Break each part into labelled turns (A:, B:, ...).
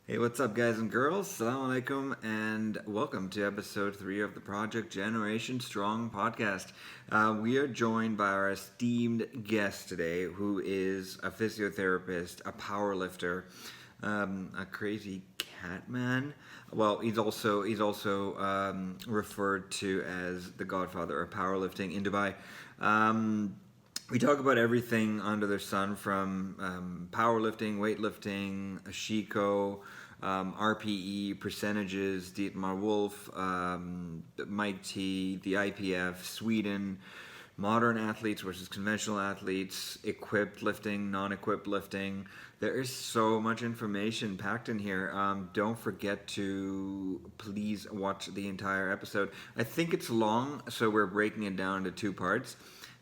A: Hey, what's up, guys and girls? Assalamu alaikum, and welcome to episode 3 of the Project Generation Strong podcast. We are joined by our esteemed guest today, who is a physiotherapist, a powerlifter, a crazy cat man. Well, he's also referred to as the godfather of powerlifting in Dubai. We talk about everything under the sun, from powerlifting, weightlifting, Sheiko, RPE percentages, Dietmar Wolf, Mike T, the IPF, Sweden, modern athletes versus conventional athletes, equipped lifting, non-equipped lifting. There is so much information packed in here. Don't forget to please watch the entire episode. I think it's long, so we're breaking it down into 2 parts.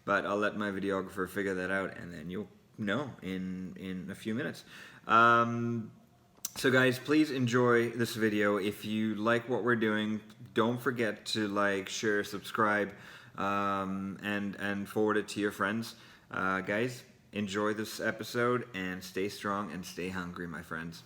A: But I'll let my videographer figure that out, and then you'll know in a few minutes. So guys, please enjoy this video. If you like what we're doing, don't forget to like, share, subscribe, and forward it to your friends. Guys, enjoy this episode, and stay strong and stay hungry, my friends.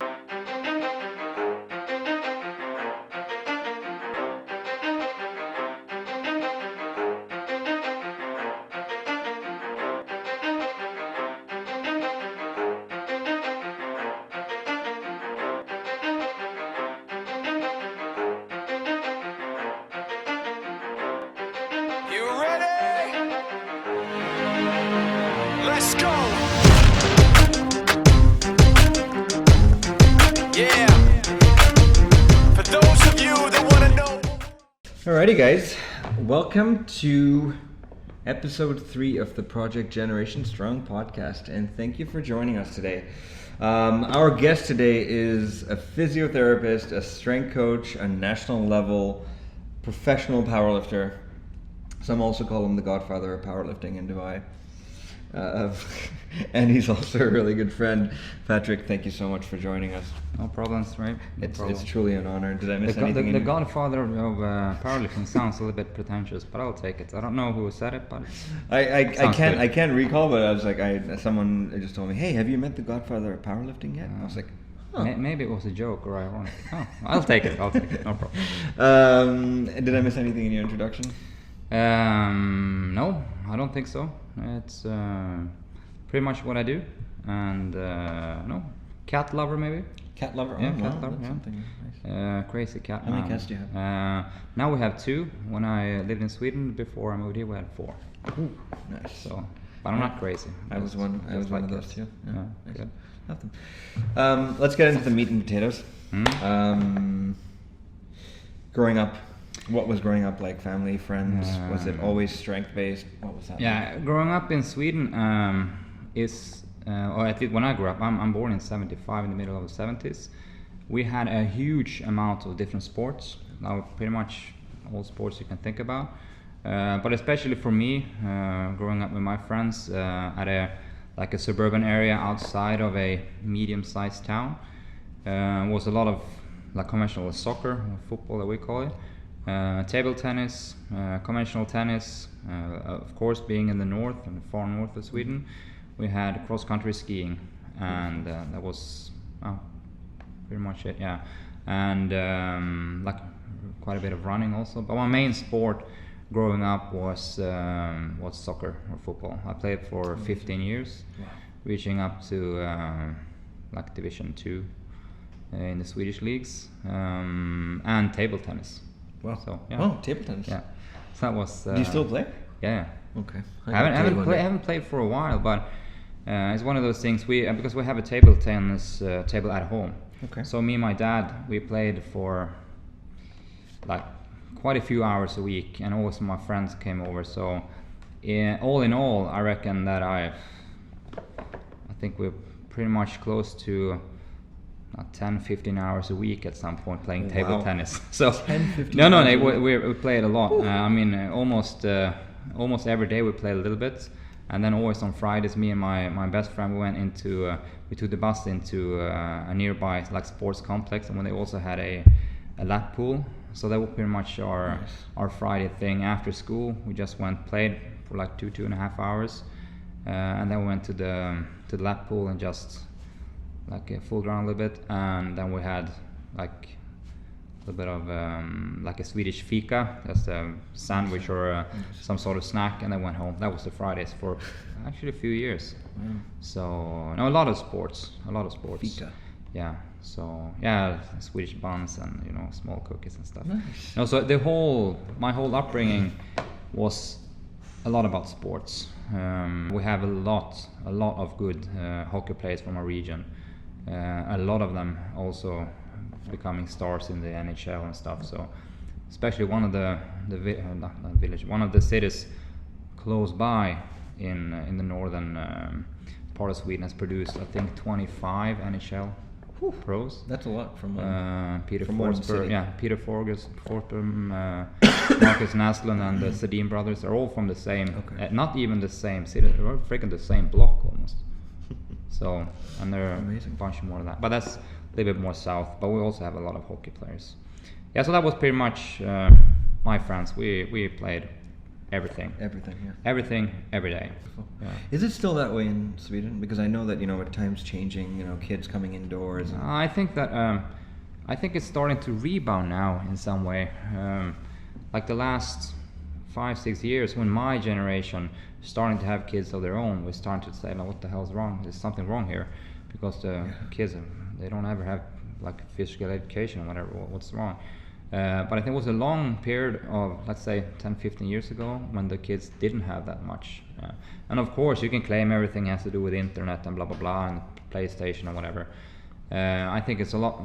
A: Alrighty, guys, welcome to episode 3 of the Project Generation Strong podcast, and thank you for joining us today. Our guest today is a physiotherapist, a strength coach, a national level professional powerlifter. Some also call him the godfather of powerlifting in Dubai. And he's also a really good friend. Patrik, thank you so much for joining us.
B: No problems, right?
A: It's truly an honor. Did I miss anything?
B: The godfather of powerlifting sounds a little bit pretentious, but I'll take it. I don't know who said it, but
A: I can't recall, but I was like, someone just told me, hey, have you met the godfather of powerlifting yet? I was like, huh.
B: Maybe it was a joke, or ironic. Oh, I'll take it. No problem.
A: Did I miss anything in your introduction?
B: No, I don't think so. It's pretty much what I do, and no, cat lover maybe.
A: Cat lover.
B: Yeah,
A: oh,
B: cat
A: wow,
B: lover.
A: that's
B: Yeah.
A: something nice.
B: Crazy cat.
A: How many cats do you have?
B: Now we have 2. When I lived in Sweden before I moved here, we had 4.
A: Ooh, nice.
B: So, but I'm not crazy.
A: I was one of
B: like
A: those too.
B: Yeah,
A: nice.
B: good.
A: Love them. Let's get into the meat and potatoes. Growing up, what was growing up like? Family, friends? Was it always strength based? What was that?
B: Yeah,
A: like?
B: growing up in Sweden is, or at least when I grew up, I'm born in '75, in the middle of the '70s. We had a huge amount of different sports. Now, pretty much all sports you can think about. But especially for me, growing up with my friends at a suburban area outside of a medium-sized town, was a lot of like conventional soccer, or football that we call it, table tennis, conventional tennis. Of course, being in the north, in the far north of Sweden, we had cross-country skiing, and that was pretty much it. Yeah, and like quite a bit of running also. But my main sport growing up was soccer or football. I played for 15 years, reaching up to like Division 2 in the Swedish leagues, and table tennis.
A: Wow.
B: So, yeah.
A: Oh, table tennis.
B: Yeah. So that was.
A: Do you still play?
B: Yeah.
A: Okay.
B: I haven't played for a while, but it's one of those things because we have a table tennis table at home.
A: Okay.
B: So me and my dad, we played for like quite a few hours a week, and also my friends came over. So all in all, I reckon that I think we're pretty much close to 10-15 hours a week at some point playing table tennis. So
A: 10-15
B: no, we played a lot. I mean, almost every day we played a little bit, and then always on Fridays, me and my best friend, we took the bus into a nearby like sports complex, and when they also had a lap pool. So that was pretty much our Friday thing. After school, we just played for like 2.5 hours, and then we went to the lap pool and just like fooled around a little bit, and then we had like a little bit of like a Swedish fika, just a sandwich or some sort of snack, and then went home. That was the Fridays for actually a few years. So no, a lot of sports.
C: Fika.
B: Yeah. So yeah, Swedish buns and small cookies and stuff.
C: Nice.
B: No, so my whole upbringing was a lot about sports. We have a lot of good hockey players from our region. A lot of them also becoming stars in the NHL and stuff. So especially one of one of the cities close by in the northern part of Sweden has produced, I think, 25 NHL pros.
C: That's a lot from
B: Peter
C: from one
B: Forsberg,
C: city.
B: Peter Forsberg, Marcus Naslund, and the Sedin brothers are all from the same, not even the same city, they're freaking the same block almost. So, and there are
C: Amazing.
B: a bunch more of that, but that's a little bit more south. But we also have a lot of hockey players. Yeah, so that was pretty much my friends. We played everything.
C: Everything, yeah.
B: Everything, every day. Yeah.
C: Is it still that way in Sweden? Because I know that at times changing, kids coming indoors. And
B: I think that I think it's starting to rebound now in some way. Like the last 5-6 years, when my generation starting to have kids of their own, we're starting to say, "No, what the hell's wrong? There's something wrong here," because the kids they don't ever have like physical education or whatever. What's wrong? But I think it was a long period of, let's say, 10-15 years ago when the kids didn't have that much. And of course, you can claim everything has to do with internet and blah blah blah and PlayStation or whatever. I think it's a lot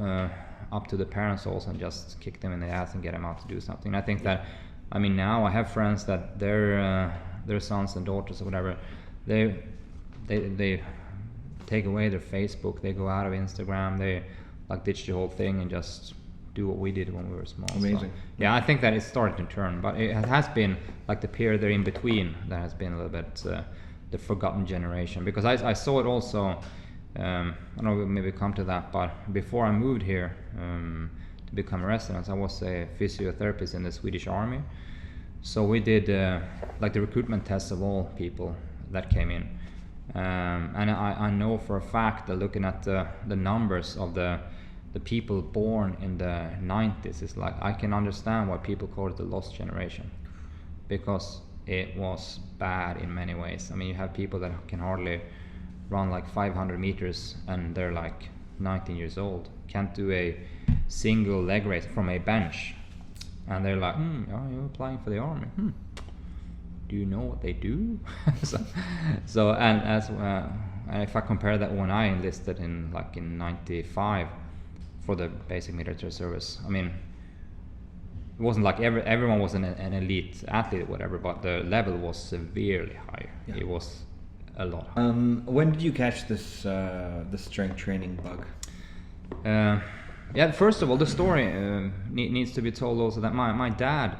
B: up to the parents also, and just kick them in the ass and get them out to do something. And I think that, I mean, now I have friends that their sons and daughters or whatever, they take away their Facebook, they go out of Instagram, they like ditch the whole thing and just do what we did when we were small.
C: Amazing.
B: So, yeah, I think that it's starting to turn, but it has been like the period there in between that has been a little bit the forgotten generation, because I saw it also. I don't know, we'll maybe come to that, but before I moved here to become a resident, I was a physiotherapist in the Swedish Army. So we did like the recruitment tests of all people that came in, and I know for a fact that looking at the numbers of the people born in the 90s, is like, I can understand why people call it the lost generation, because it was bad in many ways. I mean, you have people that can hardly run like 500 meters and they're like 19 years old, can't do a single leg raise from a bench, and they're like, you're applying for the army. Do you know what they do? so and as if I compare that when I enlisted in 95 for the basic military service, I mean, it wasn't like everyone was an elite athlete or whatever, but the level was severely higher. Yeah. It was a lot higher.
C: When did you catch this the strength training bug?
B: Yeah, first of all, the story needs to be told also that my dad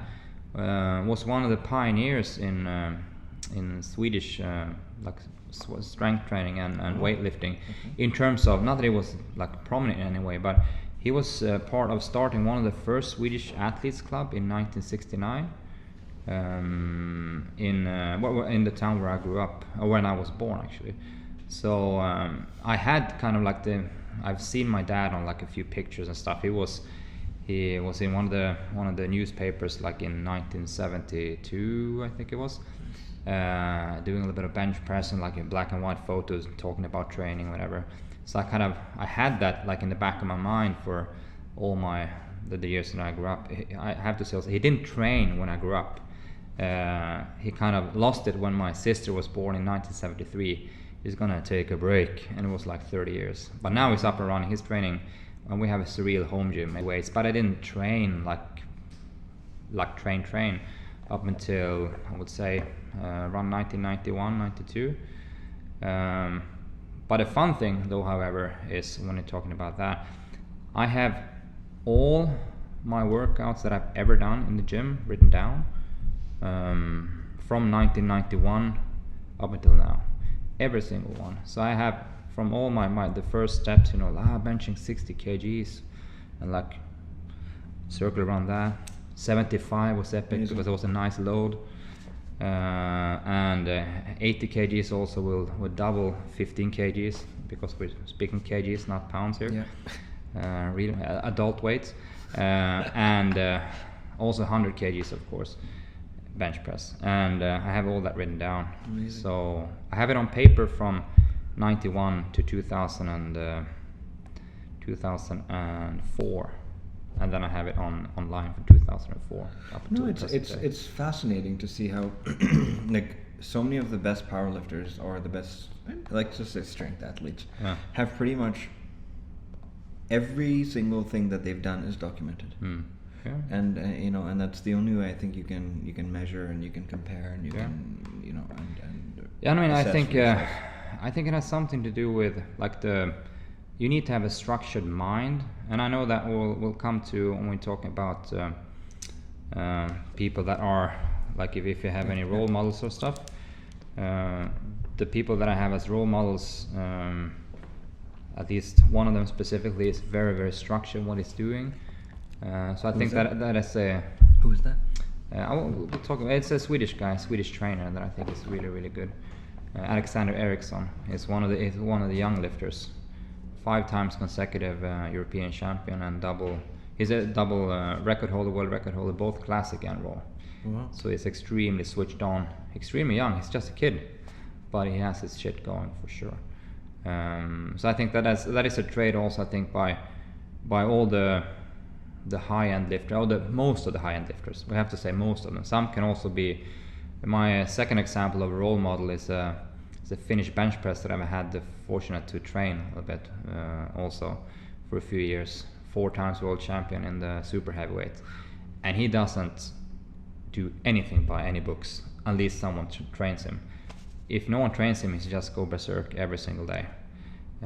B: was one of the pioneers in Swedish like strength training and weightlifting, in terms of, not that he was like prominent in any way, but he was part of starting one of the first Swedish athletes club in 1969 in the town where I grew up, or when I was born actually. So I had kind of like I've seen my dad on like a few pictures and stuff. He was in one of the newspapers like in 1972, I think it was, doing a little bit of bench press and like in black and white photos, talking about training, whatever. So I had that like in the back of my mind for all the years that I grew up. I have to say also, he didn't train when I grew up. He kind of lost it when my sister was born in 1973. He's gonna take a break, and it was like 30 years. But now he's up and running. He's training, and we have a surreal home gym weights. But I didn't train like train up until, I would say, around 1991, 92. But a fun thing though, however, is when you're talking about that, I have all my workouts that I've ever done in the gym written down from 1991 up until now, every single one. So I have from all the first steps, benching 60 kgs and like circle around that. 75 was epic because it was a nice load. and 80 kgs also will double 15 kgs, because we're speaking kgs, not pounds here. Real adult weights, and also 100 kgs, of course, bench press, and I have all that written down.
C: Amazing.
B: So I have it on paper from 91 to 2004, and then I have it online for 2004.
C: No, it's fascinating to see how like so many of the best powerlifters, or the best, like, just say strength athletes, have pretty much every single thing that they've done is documented.
B: Yeah.
C: And you know, and that's the only way I think you can measure and you can compare and you can, you know, and
B: yeah, I mean, I
C: assess
B: think
C: for yourself.
B: I think it has something to do with, like, you need to have a structured mind, and I know that we'll come to when we're talking about people that are, like, if you have any role models or stuff. The people that I have as role models, at least one of them specifically, is very, very structured what he's doing. So I think that is a.
C: Who is that?
B: We'll talk about, it's a Swedish guy, Swedish trainer that I think is really, really good. Alexander Eriksson is one of the young lifters, 5 times consecutive European champion, and he's a double record holder, world record holder, both classic and raw.
C: Wow.
B: So he's extremely switched on, extremely young. He's just a kid, but he has his shit going for sure. So I think that is a trait also, I think, by all the high-end lifters, or most of the high-end lifters. We have to say most of them. Some can also be. My second example of a role model is a Finnish bench press that I've had the fortunate to train a little bit also for a few years. 4 times world champion in the super heavyweight, and he doesn't do anything by any books unless someone trains him. If no one trains him, he just go berserk every single day,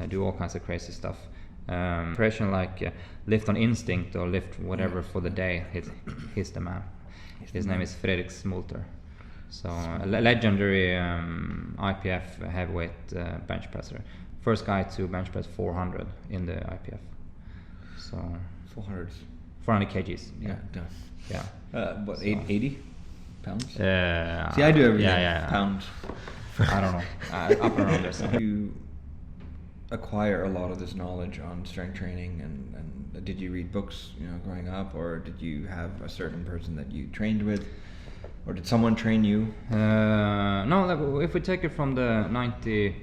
B: do all kinds of crazy stuff. Impression like lift on instinct or lift whatever for the day. He's the man. His name is Fredrik Smulter. So a legendary IPF heavyweight bench presser. First guy to bench press 400 in the IPF. So 400 kgs.
C: Yeah, done.
B: Yeah.
C: What, 80 pounds? See,
B: I
C: do everything. Pounds.
B: I don't know. Up around there. So.
C: You acquire a lot of this knowledge on strength training, and did you read books, you know, growing up, or did you have a certain person that you trained with, or did someone train you?
B: No, like, if we take it from the 90,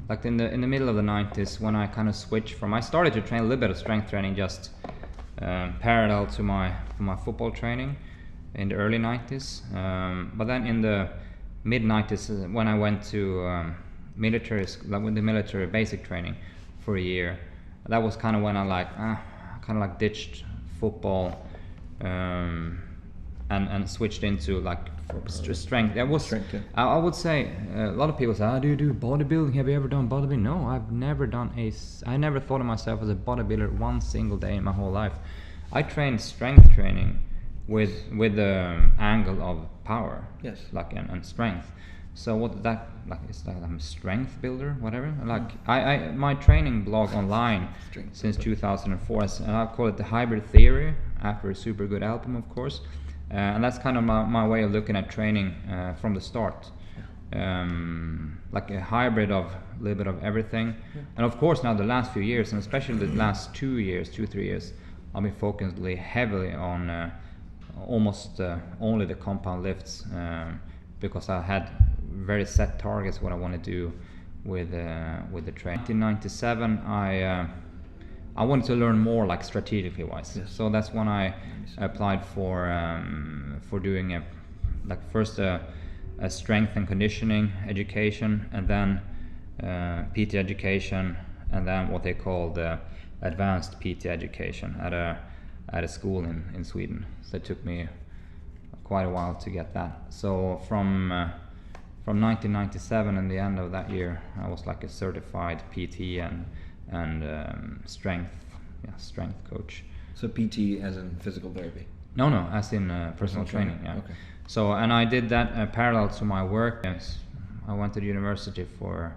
B: like in the middle of the 90s, when I kind of switched from, I started to train a little bit of strength training just parallel to my football training in the early 90s, but then in the mid 90s when I went to military, like with the military basic training for a year, that was kind of when I ditched football and switched into like strength. That was strength, yeah. I would say a lot of people say, do you do bodybuilding? Have you ever done bodybuilding? No, I've never done I never thought of myself as a bodybuilder one single day in my whole life. I trained strength training with the angle of power,
C: yes,
B: like and strength. So what that like is that I'm a strength builder, whatever. Like I my training blog online since 2004, and I call it the hybrid theory after a super good album, of course. And that's kind of my way of looking at training from the start, like a hybrid of a little bit of everything. Yeah. And of course now the last few years, and especially the last 2-3 years, I've been focusing heavily on almost only the compound lifts, because I had very set targets what I want to do with the training. In 1997 I wanted to learn more, like strategically wise. Yes. So that's when I applied for doing first a strength and conditioning education, and then PT education, and then what they call the advanced PT education at a school in Sweden. So it took me quite a while to get that. So from 1997 and the end of that year, I was like a certified PT and strength coach.
C: So PT as in physical therapy?
B: No, as in personal training. Yeah.
C: Okay.
B: So, and I did that parallel to my work. I went to the university for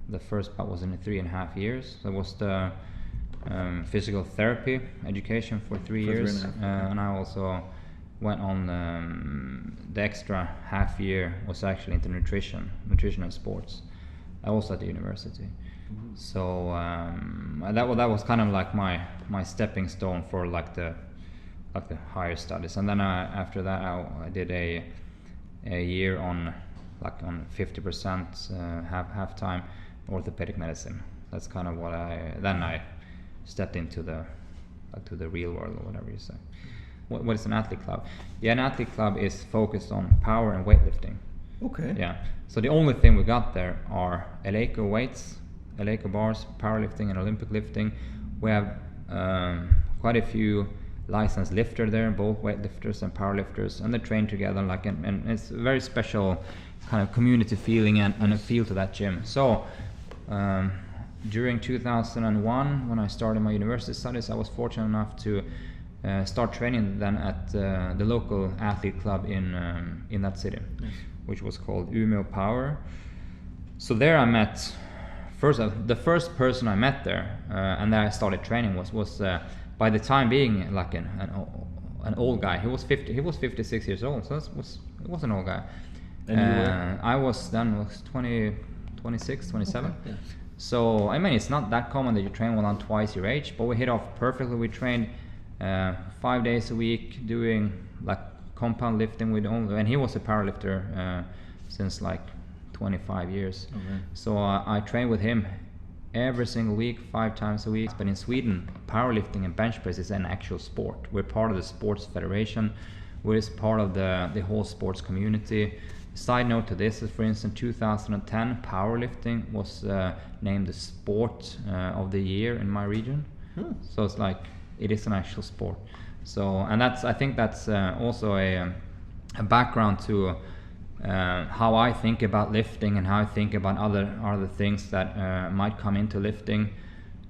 B: the first part was in 3.5 years. So it was the physical therapy education for 3 years, and I also went on the extra half year was actually into nutrition and sports, also at the university. So that was kind of like my stepping stone for like the higher studies. And then after that I did a year on 50% half time orthopedic medicine. That's kind of what I stepped into the real world, or whatever you say. What is an athlete club? Yeah, an athlete club is focused on power and weightlifting.
C: Okay.
B: Yeah. So the only thing we got there are Eleiko weights, Eleiko bars, powerlifting and Olympic lifting. We have quite a few licensed lifter there, both weightlifters and powerlifters, and they train together and it's a very special kind of community feeling and a feel to that gym. So during 2001, when I started my university studies, I was fortunate enough to start training then at the local athlete club in that city, which was called Umeå Power. So there I met the first person I met there, and then I started training was by the time being like an old guy. He was 56 years old, so it was an old guy.
C: And you were?
B: I was 26, 27.
C: Okay, yeah.
B: So I mean, it's not that common that you train one on twice your age, but we hit off perfectly. We trained 5 days a week doing like compound lifting and he was a powerlifter since like 25 years.
C: Okay.
B: So I trained with him every single week, 5 times a week. But in Sweden, powerlifting and bench press is an actual sport. We're part of the sports federation. We're part of the whole sports community. Side note to this is, for instance, 2010 powerlifting was named the sport of the year in my region. So it's like it is an actual sport. So, and I think that's also a background to how I think about lifting and how I think about other things that might come into lifting.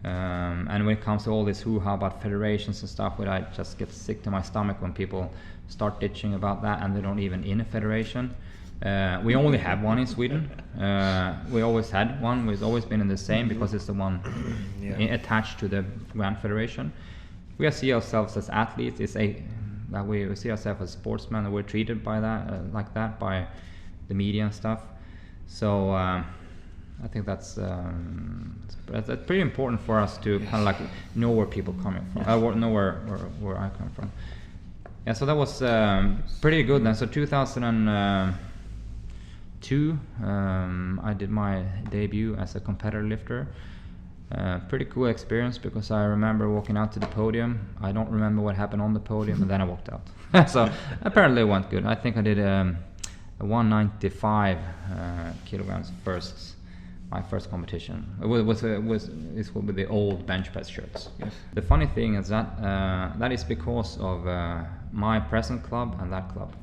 B: And when it comes to all this hoo-ha about federations and stuff, I just get sick to my stomach when people start ditching about that and they don't even in a federation. We only have one in Sweden. We always had one. We've always been in the same because it's the one attached to the Grand Federation. We see ourselves as athletes. We see ourselves as sportsmen, and we're treated by that like that by the media and stuff. So I think that's pretty important for us to kind of like know where people coming from. Know where I come from. Yeah, so that was pretty good then. So 2002, I did my debut as a competitor lifter. Pretty cool experience because I remember walking out to the podium. I don't remember what happened on the podium, and then I walked out. So apparently it went good. I think I did a 195 kilograms my first competition. It was with the old bench press shirts. Yes. The funny thing is that is because of my present club and that club,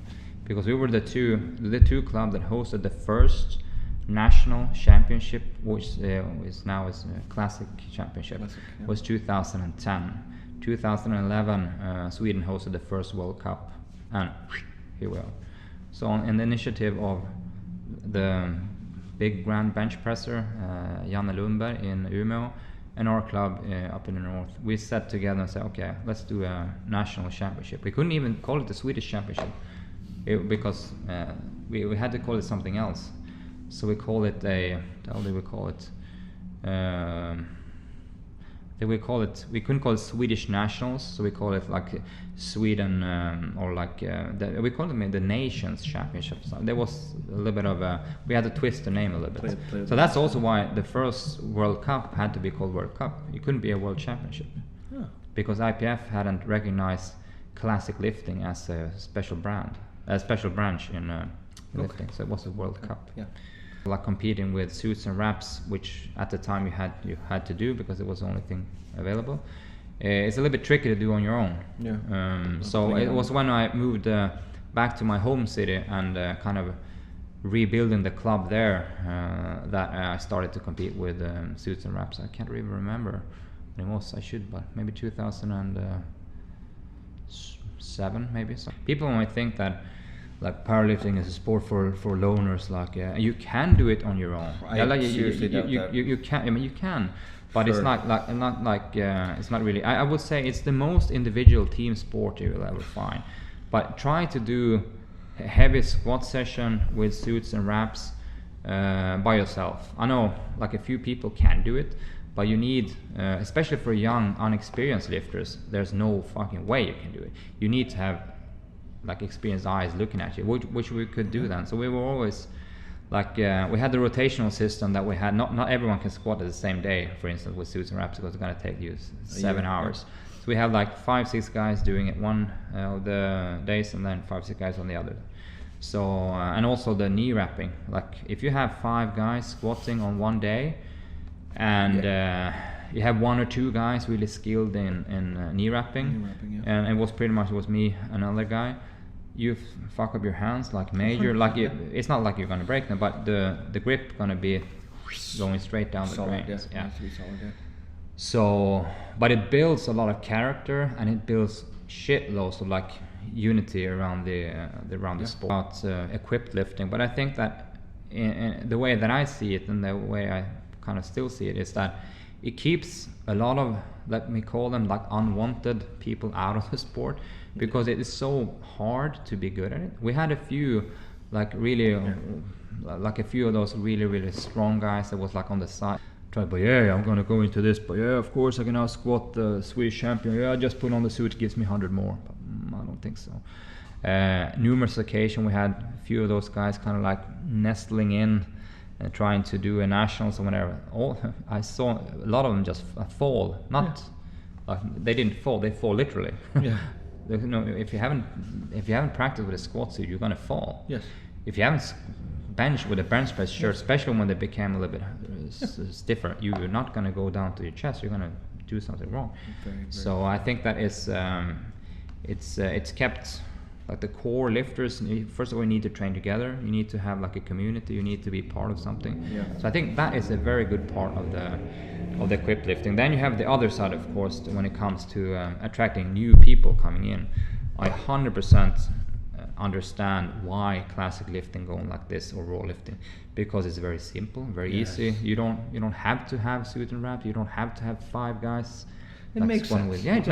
B: because we were the two clubs that hosted the first national championship, which is now a classic championship. Was 2010. 2011 Sweden hosted the first World Cup, and here we are. So on the initiative of the big grand bench presser Janne Lundberg in Umeå and our club up in the north, we sat together and said, okay, let's do a national championship. We couldn't even call it the Swedish championship because we had to call it something else. So we call it we couldn't call it Swedish Nationals, so we call it like Sweden or like we called it the Nations Championship. So there was a little bit of we had to twist the name a little bit. So that's also why the first World Cup had to be called World Cup. It couldn't be a World Championship because IPF hadn't recognized classic lifting as a special branch in lifting. So it was a World Cup. Yeah. Like competing with suits and wraps, which at the time you had to do because it was the only thing available. It's a little bit tricky to do on your own. Yeah. So it was when I moved back to my home city and kind of rebuilding the club there that I started to compete with suits and wraps. I can't really remember when it was. I should, but maybe 2007 maybe. So people might think that like powerlifting is a sport for loners. Like you can do it on your own. You can. I mean, you can, but it's not like it's not really. I would say it's the most individual team sport you will ever find. but try to do a heavy squat session with suits and wraps by yourself. I know like a few people can do it, but you need, especially for young, unexperienced lifters, there's no fucking way you can do it. You need to have like experienced eyes looking at you, which we could do then. So we were always like, we had the rotational system that we had. Not everyone can squat at the same day, for instance, with suits and wraps, because it's going to take you 7 hours. So we have like 5-6 guys doing it one of the days, and then 5-6 guys on the other. So and also the knee wrapping. Like if you have 5 guys squatting on one day, and you have 1 or 2 guys really skilled in knee wrapping, and it was pretty much me, another guy. You fuck up your hands like major, like it's not like you're gonna break them, but the grip gonna be going straight down the grains. So, but it builds a lot of character, and it builds shitloads of like unity around the sport, equipped lifting. But I think that in the way that I see it, and the way I kind of still see it, is that it keeps a lot of, let me call them like unwanted people out of the sport, because it is so hard to be good at it. We had a few like really like a few of those really strong guys that was like on the side, but I'm gonna go into this, but of course I can now squat the Swedish champion, I just put on the suit, gives me 100 more, but I don't think so. Numerous occasions we had a few of those guys kind of like nestling in and trying to do a nationals or whatever. I saw a lot of them just fall, not like they didn't fall, they fall literally. You know, if you haven't practiced with a squat suit, you're gonna fall. If you haven't benched with a bench press shirt, especially when they became a little bit stiffer, you're not gonna go down to your chest, you're gonna do something wrong. So I think that is it's kept like the core lifters. First of all, you need to train together, you need to have like a community, you need to be part of something. So I think that is a very good part of the equipped lifting. Then you have the other side, of course, when it comes to attracting new people coming in. I 100% understand why classic lifting going like this, or raw lifting, because it's very simple, very easy. You don't have to have suit and wrap, you don't have to have 5 guys.
C: It makes sense.
B: It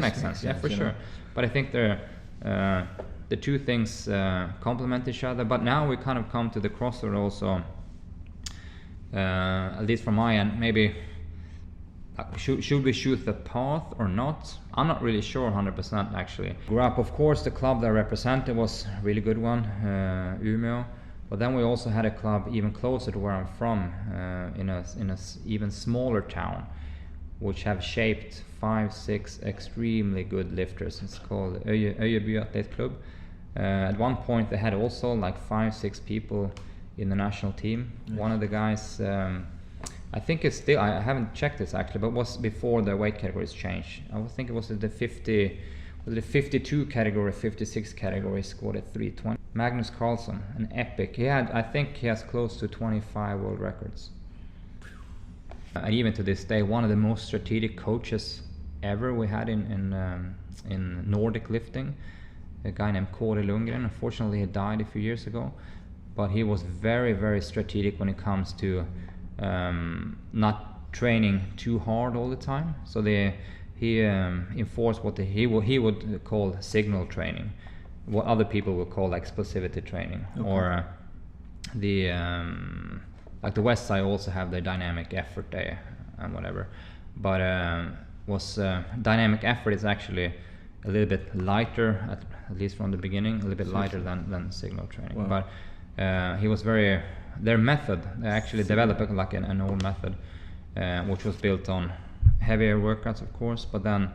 B: makes sense. Yeah, for sure. But I think the two things complement each other. But now we kind of come to the crossroad also, at least from my end, maybe should we choose the path or not? I'm not really sure 100% actually. Grew up, of course, the club that I represented was a really good one, Umeå. But then we also had a club even closer to where I'm from, in a even smaller town, which have shaped 5-6 extremely good lifters. It's called Öjeby Athlete Club. At one point they had also like 5-6 people in the national team. One of the guys, I think it's still, I haven't checked this actually, but was before the weight categories changed. I would think it was the 52 category, 56 category, scored at 320. Magnus Carlson, an epic. I think he has close to 25 world records. And even to this day, one of the most strategic coaches ever we had in Nordic lifting, a guy named Kåre Lundgren. Unfortunately, he died a few years ago, but he was very strategic when it comes to not training too hard all the time. So he enforced what he would call signal training, what other people would call explosivity training, or like the West Side also have the dynamic effort day and whatever, but dynamic effort is actually a little bit lighter, at least from the beginning, a little bit lighter than signal training. Wow. But he was their method, they actually developed like an old method, which was built on heavier workouts, of course, but then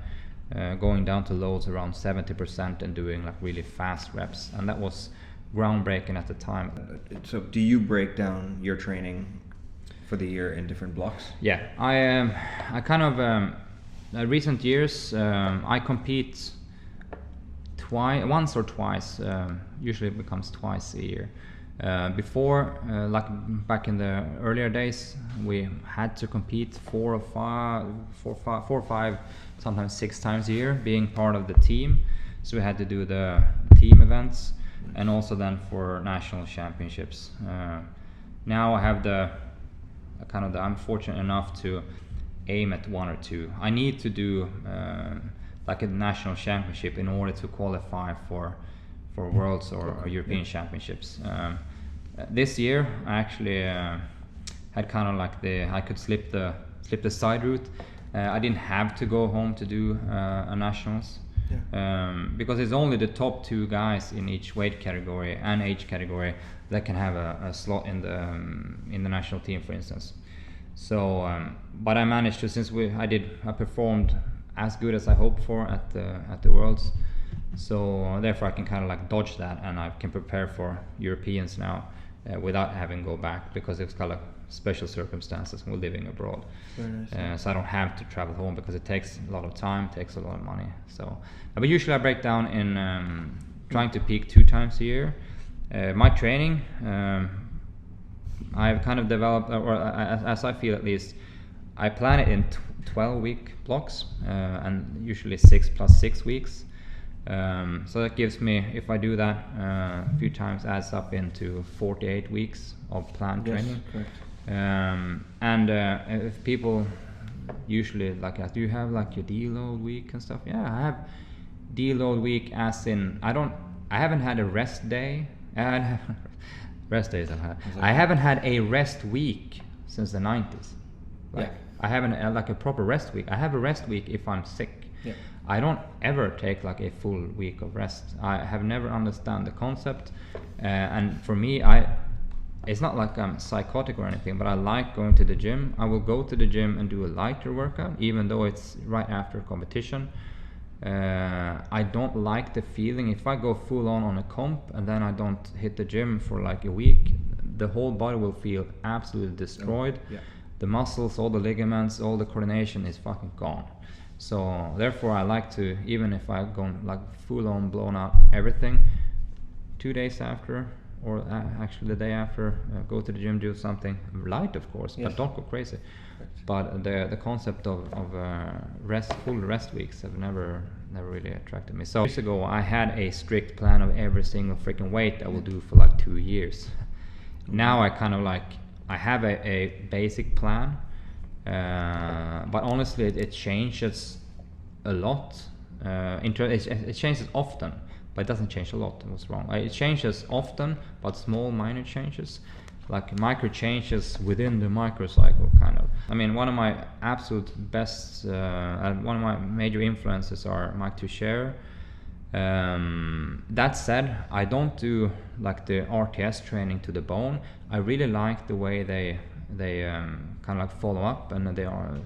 B: going down to loads around 70% and doing like really fast reps, and that was groundbreaking at the time.
C: So do you break down your training for the year in different blocks? Yeah,
B: I kind of recent years I compete once or twice, usually it becomes twice a year. Before, like back in the earlier days, we had to compete 4 or 5, sometimes 6 times a year, being part of the team. So we had to do the team events, and also then for national championships. Now I have I'm fortunate enough to aim at 1 or 2. I need to do like a national championship in order to qualify for worlds or European championships. This year I actually had kind of like I could slip the side route. I didn't have to go home to do a nationals. Because it's only the top 2 guys in each weight category and age category that can have a slot in the national team, for instance. So, but I managed to, since I performed as good as I hoped for at the Worlds. So therefore I can kind of like dodge that, and I can prepare for Europeans now without having to go back, because it's kind of special circumstances when we're living abroad. So I don't have to travel home, because it takes a lot of time, takes a lot of money. So, but usually I break down in trying to peak 2 times a year. My training, I've kind of developed, or as I feel at least, I plan it in 12-week blocks, and usually 6 + 6 weeks. So that gives me, if I do that a few times, adds up into 48 weeks of planned training.
C: Correct.
B: And if people usually like, do you have like your deload week and stuff? Yeah, I have deload week, as in I haven't had a rest day. Rest days I've had. I haven't had a rest week since the 90s. Like, I haven't like a proper rest week. I have a rest week if I'm sick. I don't ever take like a full week of rest. I have never understand the concept, and for me, it's not like I'm psychotic or anything, but I like going to the gym. I will go to the gym and do a lighter workout, even though it's right after competition. I don't like the feeling if I go full on a comp and then I don't hit the gym for like a week. The whole body will feel absolutely destroyed. The muscles, all the ligaments, all the coordination is fucking gone. So therefore I like to, even if I go like full on blown out everything, 2 days after, or actually the day after, go to the gym, do something light, of course, but don't go crazy. But the concept of full rest weeks have never really attracted me. So years ago I had a strict plan of every single freaking weight I will do for like 2 years. Now I kind of like, I have a basic plan, but honestly it changes a lot. It changes often, but it doesn't change a lot. What's wrong? It changes often, but small minor changes, like micro changes within the microcycle, kind of. I mean, one of my absolute best, one of my major influences are Mike Toucher. That said, I don't do like the RTS training to the bone. I really like the way they kind of like follow up, and they are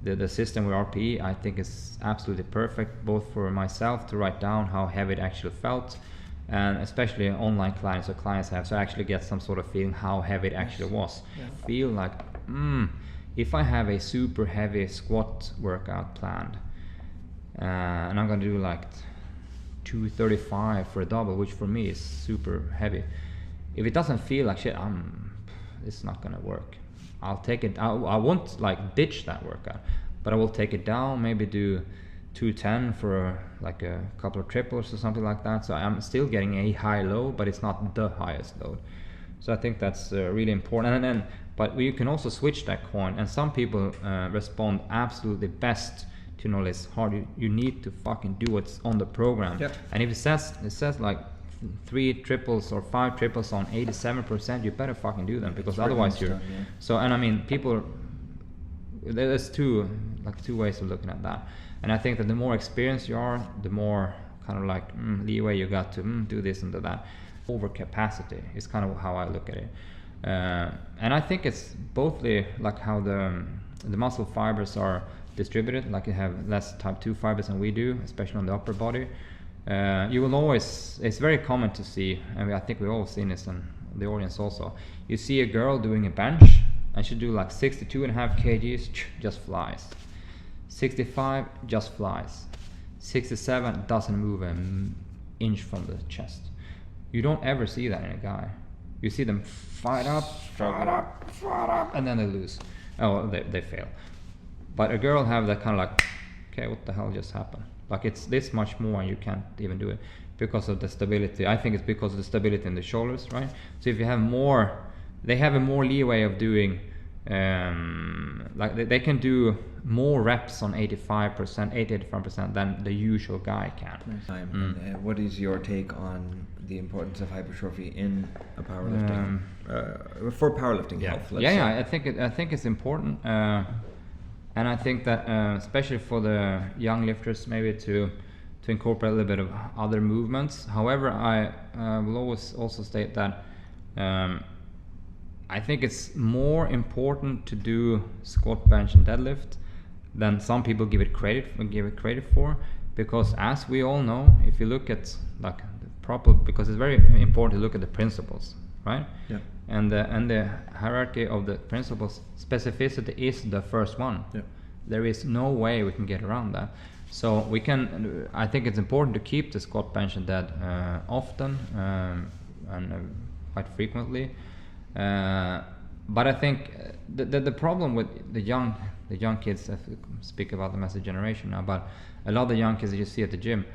B: the system with RPE. I think is absolutely perfect, both for myself to write down how heavy it actually felt, and especially online clients or clients have, so I actually get some sort of feeling how heavy it actually was. Feel like, if I have a super heavy squat workout planned, and I'm gonna do like 235 for a double, which for me is super heavy. If it doesn't feel like shit, it's not gonna work. I'll take it. I won't like ditch that workout, but I will take it down. Maybe do 210 for like a couple of triples or something like that. So I'm still getting a high load, but it's not the highest load. So I think that's really important. And then, but you can also switch that coin. And some people respond absolutely best to know this hard. You need to fucking do what's on the program. And if it says like 3 triples or 5 triples on 87%, you better fucking do them, because otherwise you're so. And I mean, there's two ways of looking at that, and I think that the more experienced you are, the more kind of like leeway you got to do this and do that. Overcapacity is kind of how I look at it, and I think it's both like how the muscle fibers are distributed. Like you have less type 2 fibers than we do, especially on the upper body. You will always, it's very common to see, and I think we've all seen this in the audience also, you see a girl doing a bench and she do like 62.5 kgs, just flies. 65, just flies. 67, doesn't move an inch from the chest. You don't ever see that in a guy. You see them fight up, and then they lose. Oh, they fail. But a girl have that kind of like, okay, what the hell just happened? Like it's this much more and you can't even do it because of the stability. I think it's because of the stability in the shoulders, right? So if you have more, they have a more leeway of doing, like they can do more reps on 85% than the usual guy can.
C: And, what is your take on the importance of hypertrophy in a powerlifting for powerlifting health? Let's say.
B: I think it's important, and I think that especially for the young lifters, maybe to incorporate a little bit of other movements. However, I will always also state that I think it's more important to do squat, bench, and deadlift than some people give it credit for, because as we all know, if you look at like the proper, because it's very important to look at the principles, right?
C: Yeah.
B: And the hierarchy of the principles, specificity is the first one.
C: Yeah.
B: There is no way we can get around that. So we can. I think it's important to keep the squat, bench, and dead often and quite frequently. But I think the problem with the young kids, I speak about them as a generation now, but a lot of the young kids that you see at the gym,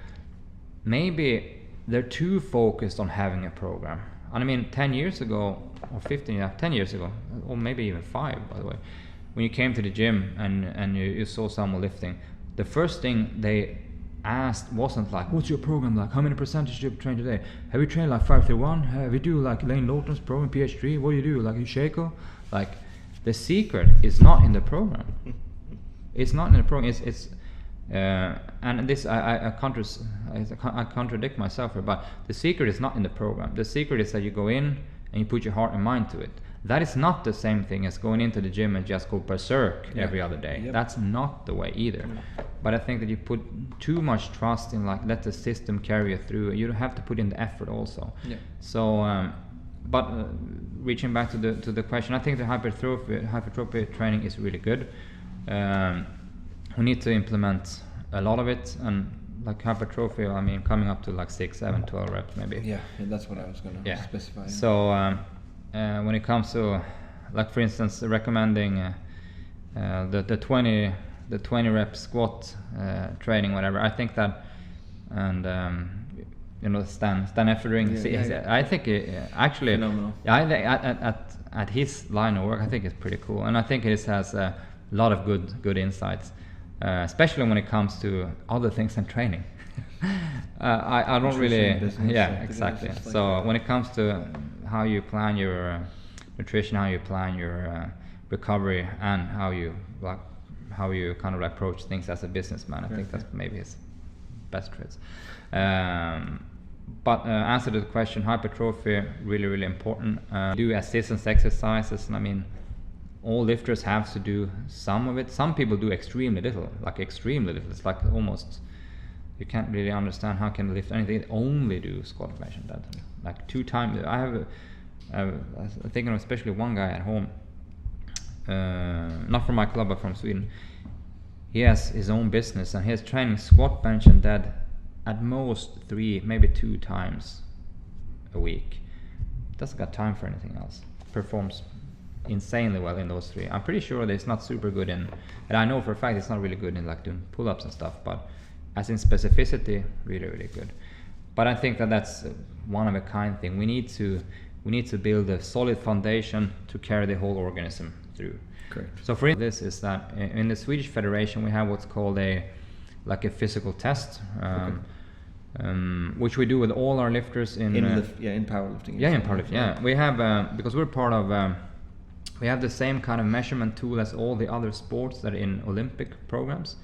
B: maybe they're too focused on having a program. And I mean, 10 years ago, or 10 years ago, or maybe even 5, by the way, when you came to the gym and you saw someone lifting, the first thing they asked wasn't like, what's your program like? How many percentage do you train today? Have you trained like 531? Have you do like Lane Lawton's program, PH3? What do you do? Like you Sheiko? Like, the secret is not in the program. It's not in the program. It's and this I contradict myself here, but the secret is not in the program. The secret is that you go in and you put your heart and mind to it. That is not the same thing as going into the gym and just go berserk every other day. Yep. That's not the way either. But I think that you put too much trust in like let the system carry you through. You have to put in the effort also. Yeah. So, but reaching back to the question, I think the hypertrophy training is really good. We need to implement a lot of it, and like hypertrophy, I mean, coming up to like 6, 7, 12 reps maybe.
C: Yeah, that's what I was going to specify.
B: So when it comes to, like for instance, recommending the 20 rep squat training, whatever, I think that, and you know, Stan Efferding, I think actually,
C: phenomenal.
B: At his line of work, I think it's pretty cool, and I think it has a lot of good insights. Especially when it comes to other things than training. I don't really, exactly. So when it comes to how you plan your nutrition, how you plan your recovery, and how you kind of approach things as a businessman, I think that's maybe his best traits. But answer to the question, hypertrophy really important. Do assistance exercises, and I mean, all lifters have to do some of it. Some people do extremely little. It's like almost, you can't really understand how can they lift anything. They only do squat, bench, and dead. Like 2 times. I'm thinking of especially one guy at home, not from my club but from Sweden. He has his own business and he is training squat, bench, and dead at most 3, maybe 2 times a week. Doesn't got time for anything else. Performs insanely well in those 3. I'm pretty sure that it's not super good in, and I know for a fact it's not really good in like doing pull-ups and stuff, but as in specificity, really good. But I think that that's one of a kind thing. We need to build a solid foundation to carry the whole organism through.
C: Correct.
B: So for this is that in the Swedish Federation we have what's called a physical test, which we do with all our lifters in
C: powerlifting.
B: In powerlifting. Yeah, we have because we're part of. We have the same kind of measurement tool as all the other sports that are in Olympic programs.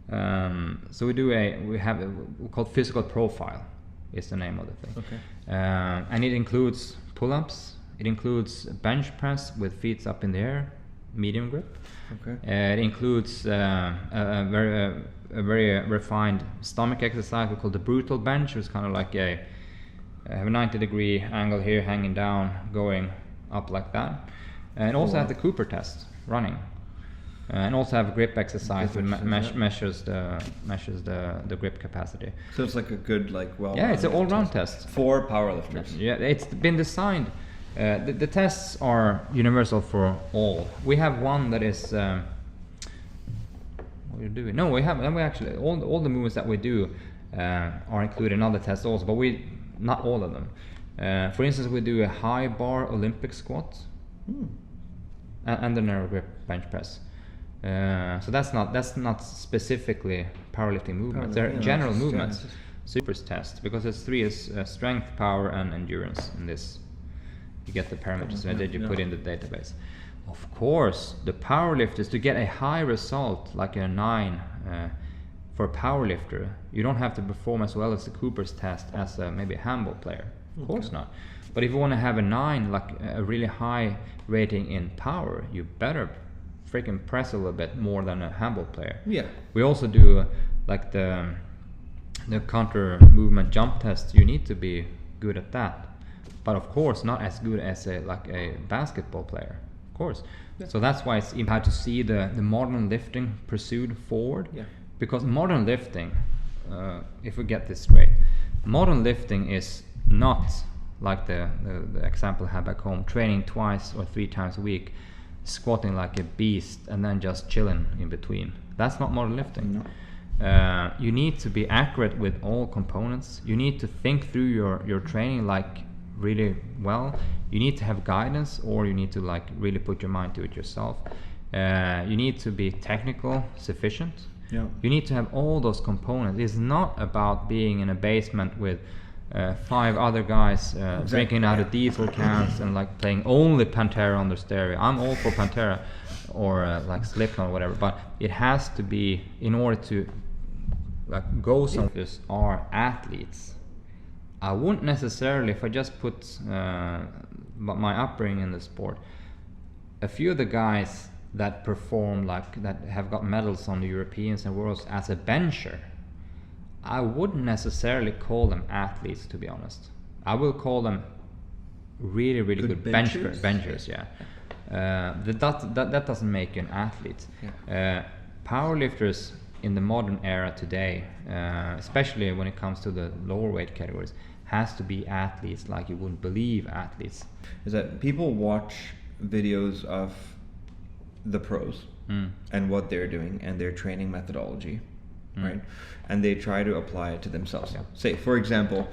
B: So we have called physical profile is the name of the thing.
C: Okay.
B: And it includes pull-ups. It includes bench press with feet up in the air, medium grip.
C: Okay.
B: It includes a very refined stomach exercise we call the brutal bench, which is kind of like have a 90-degree angle here, hanging down, going up like that. And also have the Cooper test running, and also have a grip exercise which measures the grip capacity.
C: So it's like a good
B: it's an all-round test
C: for powerlifters.
B: Yeah, it's been designed. The tests are universal for all. We have one that is. What are you doing? No, we actually all the movements that we do are included in other tests also, but not all of them. For instance, we do a high bar Olympic squat. And the narrow grip bench press. So that's not specifically powerlifting movements. They're general movements. Supers test, because there's three is strength, power, and endurance in this. You get the parameters that you put in the database. Of course, the powerlifters, to get a high result like a 9 for a powerlifter, you don't have to perform as well as the Cooper's test as maybe a handball player. Of course not. But if you want to have a 9, like a really high rating in power, you better freaking press a little bit more than a handball player.
C: Yeah.
B: We also do like the counter movement jump test. You need to be good at that, but of course not as good as a basketball player, of course. So that's why it's hard to see the modern lifting pursued forward, because modern lifting, if we get this straight, modern lifting is not like the example I have back home, training 2 or 3 times a week, squatting like a beast and then just chilling in between. That's not modern lifting.
C: No.
B: You need to be accurate with all components. You need to think through your training like really well. You need to have guidance, or you need to like really put your mind to it yourself. You need to be technical sufficient.
C: Yeah.
B: You need to have all those components. It's not about being in a basement with 5 other guys drinking out of diesel cans and like playing only Pantera on their stereo. I'm all for Pantera or like Slipknot or whatever, but it has to be, in order to like go somewhere, are athletes. I wouldn't necessarily, if I just put my upbringing in the sport, a few of the guys that perform like that have got medals on the Europeans and Worlds as a bencher, I wouldn't necessarily call them athletes, to be honest. I will call them really good benchers. That doesn't make you an athlete. Powerlifters in the modern era today, especially when it comes to the lower weight categories, has to be athletes like you wouldn't believe athletes.
C: Is that people watch videos of the pros and what they're doing and their training methodology, right? And they try to apply it to themselves. Say, for example,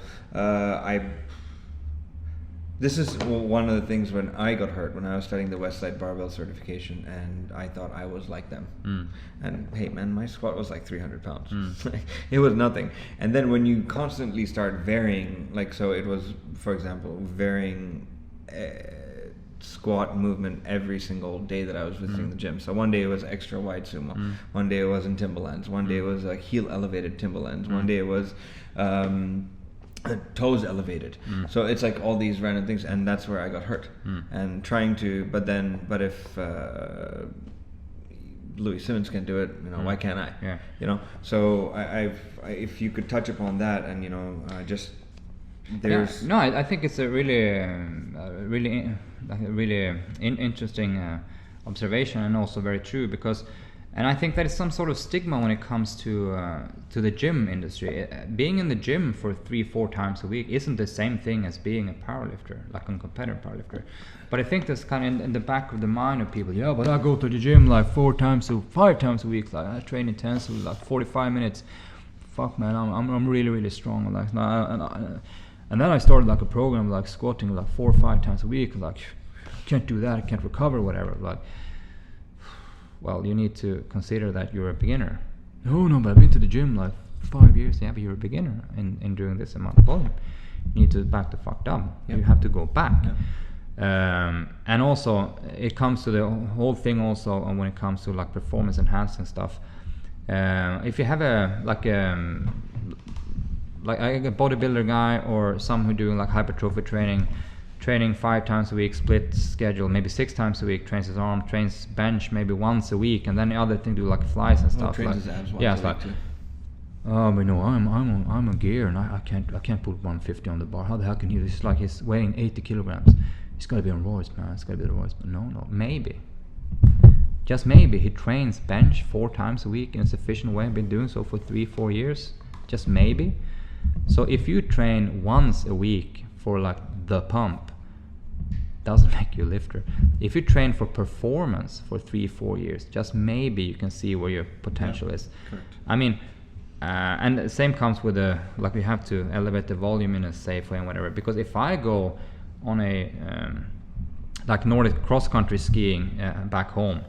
C: this is one of the things when I got hurt, when I was studying the Westside Barbell certification, and I thought I was like them. And hey man, my squat was like 300 pounds. It was nothing. And then when you constantly start varying, like, so it was, for example, varying squat movement every single day that I was visiting the gym. So one day it was extra wide sumo, one day it was in Timberlands, one day it was like heel elevated Timberlands, one day it was toes elevated. So it's like all these random things, and that's where I got hurt. And trying to, but if Louis Simmons can do it, you know, why can't I? You know, so if you could touch upon that, and you know, just there's
B: I think it's a really interesting observation, and also very true, because, and I think that is some sort of stigma when it comes to the gym industry. Being in the gym for 3-4 times a week isn't the same thing as being a powerlifter, like a competitive powerlifter. But I think that's kind of in the back of the mind of people. Yeah, but I go to the gym like 5 times a week. Like I train intensively, like 45 minutes. Fuck man, I'm really strong. Like and then I started like a program like squatting like 4 or 5 times a week. Like I can't do that. I can't recover, whatever. Like, well, you need to consider that you're a beginner. No, but I've been to the gym like 5 years. Yeah, but you're a beginner in doing this amount of volume. You need to back the fuck up. You have to go back. And also, it comes to the whole thing also when it comes to like performance enhancing stuff. If you have a bodybuilder guy or some who do like hypertrophy training 5 times a week, split schedule, maybe 6 times a week, trains his arm, trains bench maybe once a week, and then the other thing do like flies and stuff.
C: Trains his abs once
B: it's
C: a
B: like,
C: week too.
B: oh, but no, I'm on gear and I can't put 150 on the bar. How the hell can he? It's like he's weighing 80 kilograms. He's got to be on roids, man. It's got to be the roids. But no, maybe. Just maybe he trains bench 4 times a week in a sufficient way. Been doing so for 3-4 years. Just maybe. So if you train once a week for like the pump, doesn't make you a lifter. If you train for performance for 3-4 years, just maybe you can see where your potential is.
C: Correct.
B: I mean, and the same comes with like we have to elevate the volume in a safe way and whatever. Because if I go on a like Nordic cross country skiing back home,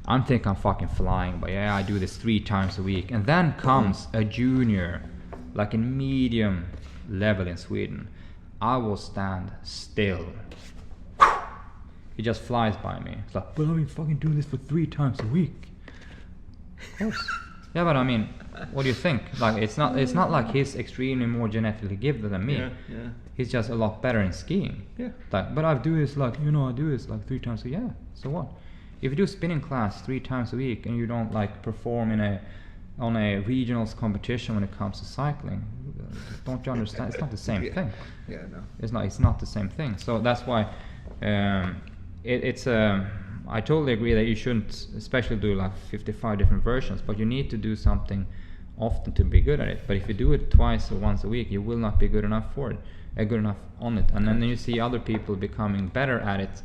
B: I'm thinking I'm fucking flying, but yeah, I do this 3 times a week. And then comes a junior, like in medium level in Sweden. I will stand still. He just flies by me. It's like, but I've been fucking doing this for 3 times a week. Of course. Yeah, but I mean, what do you think? Like, it's not like he's extremely more genetically gifted than me.
C: Yeah.
B: He's just a lot better in skiing.
C: Yeah.
B: Like, but I do this like 3 times a week. Yeah, so what? If you do spinning class 3 times a week and you don't like perform on a regionals competition when it comes to cycling, don't you understand? It's not the same thing.
C: Yeah, no.
B: It's not the same thing. So that's why I totally agree that you shouldn't especially do like 55 different versions, but you need to do something often to be good at it. But if you do it twice or once a week, you will not be good enough for it, good enough on it. And then you see other people becoming better at it,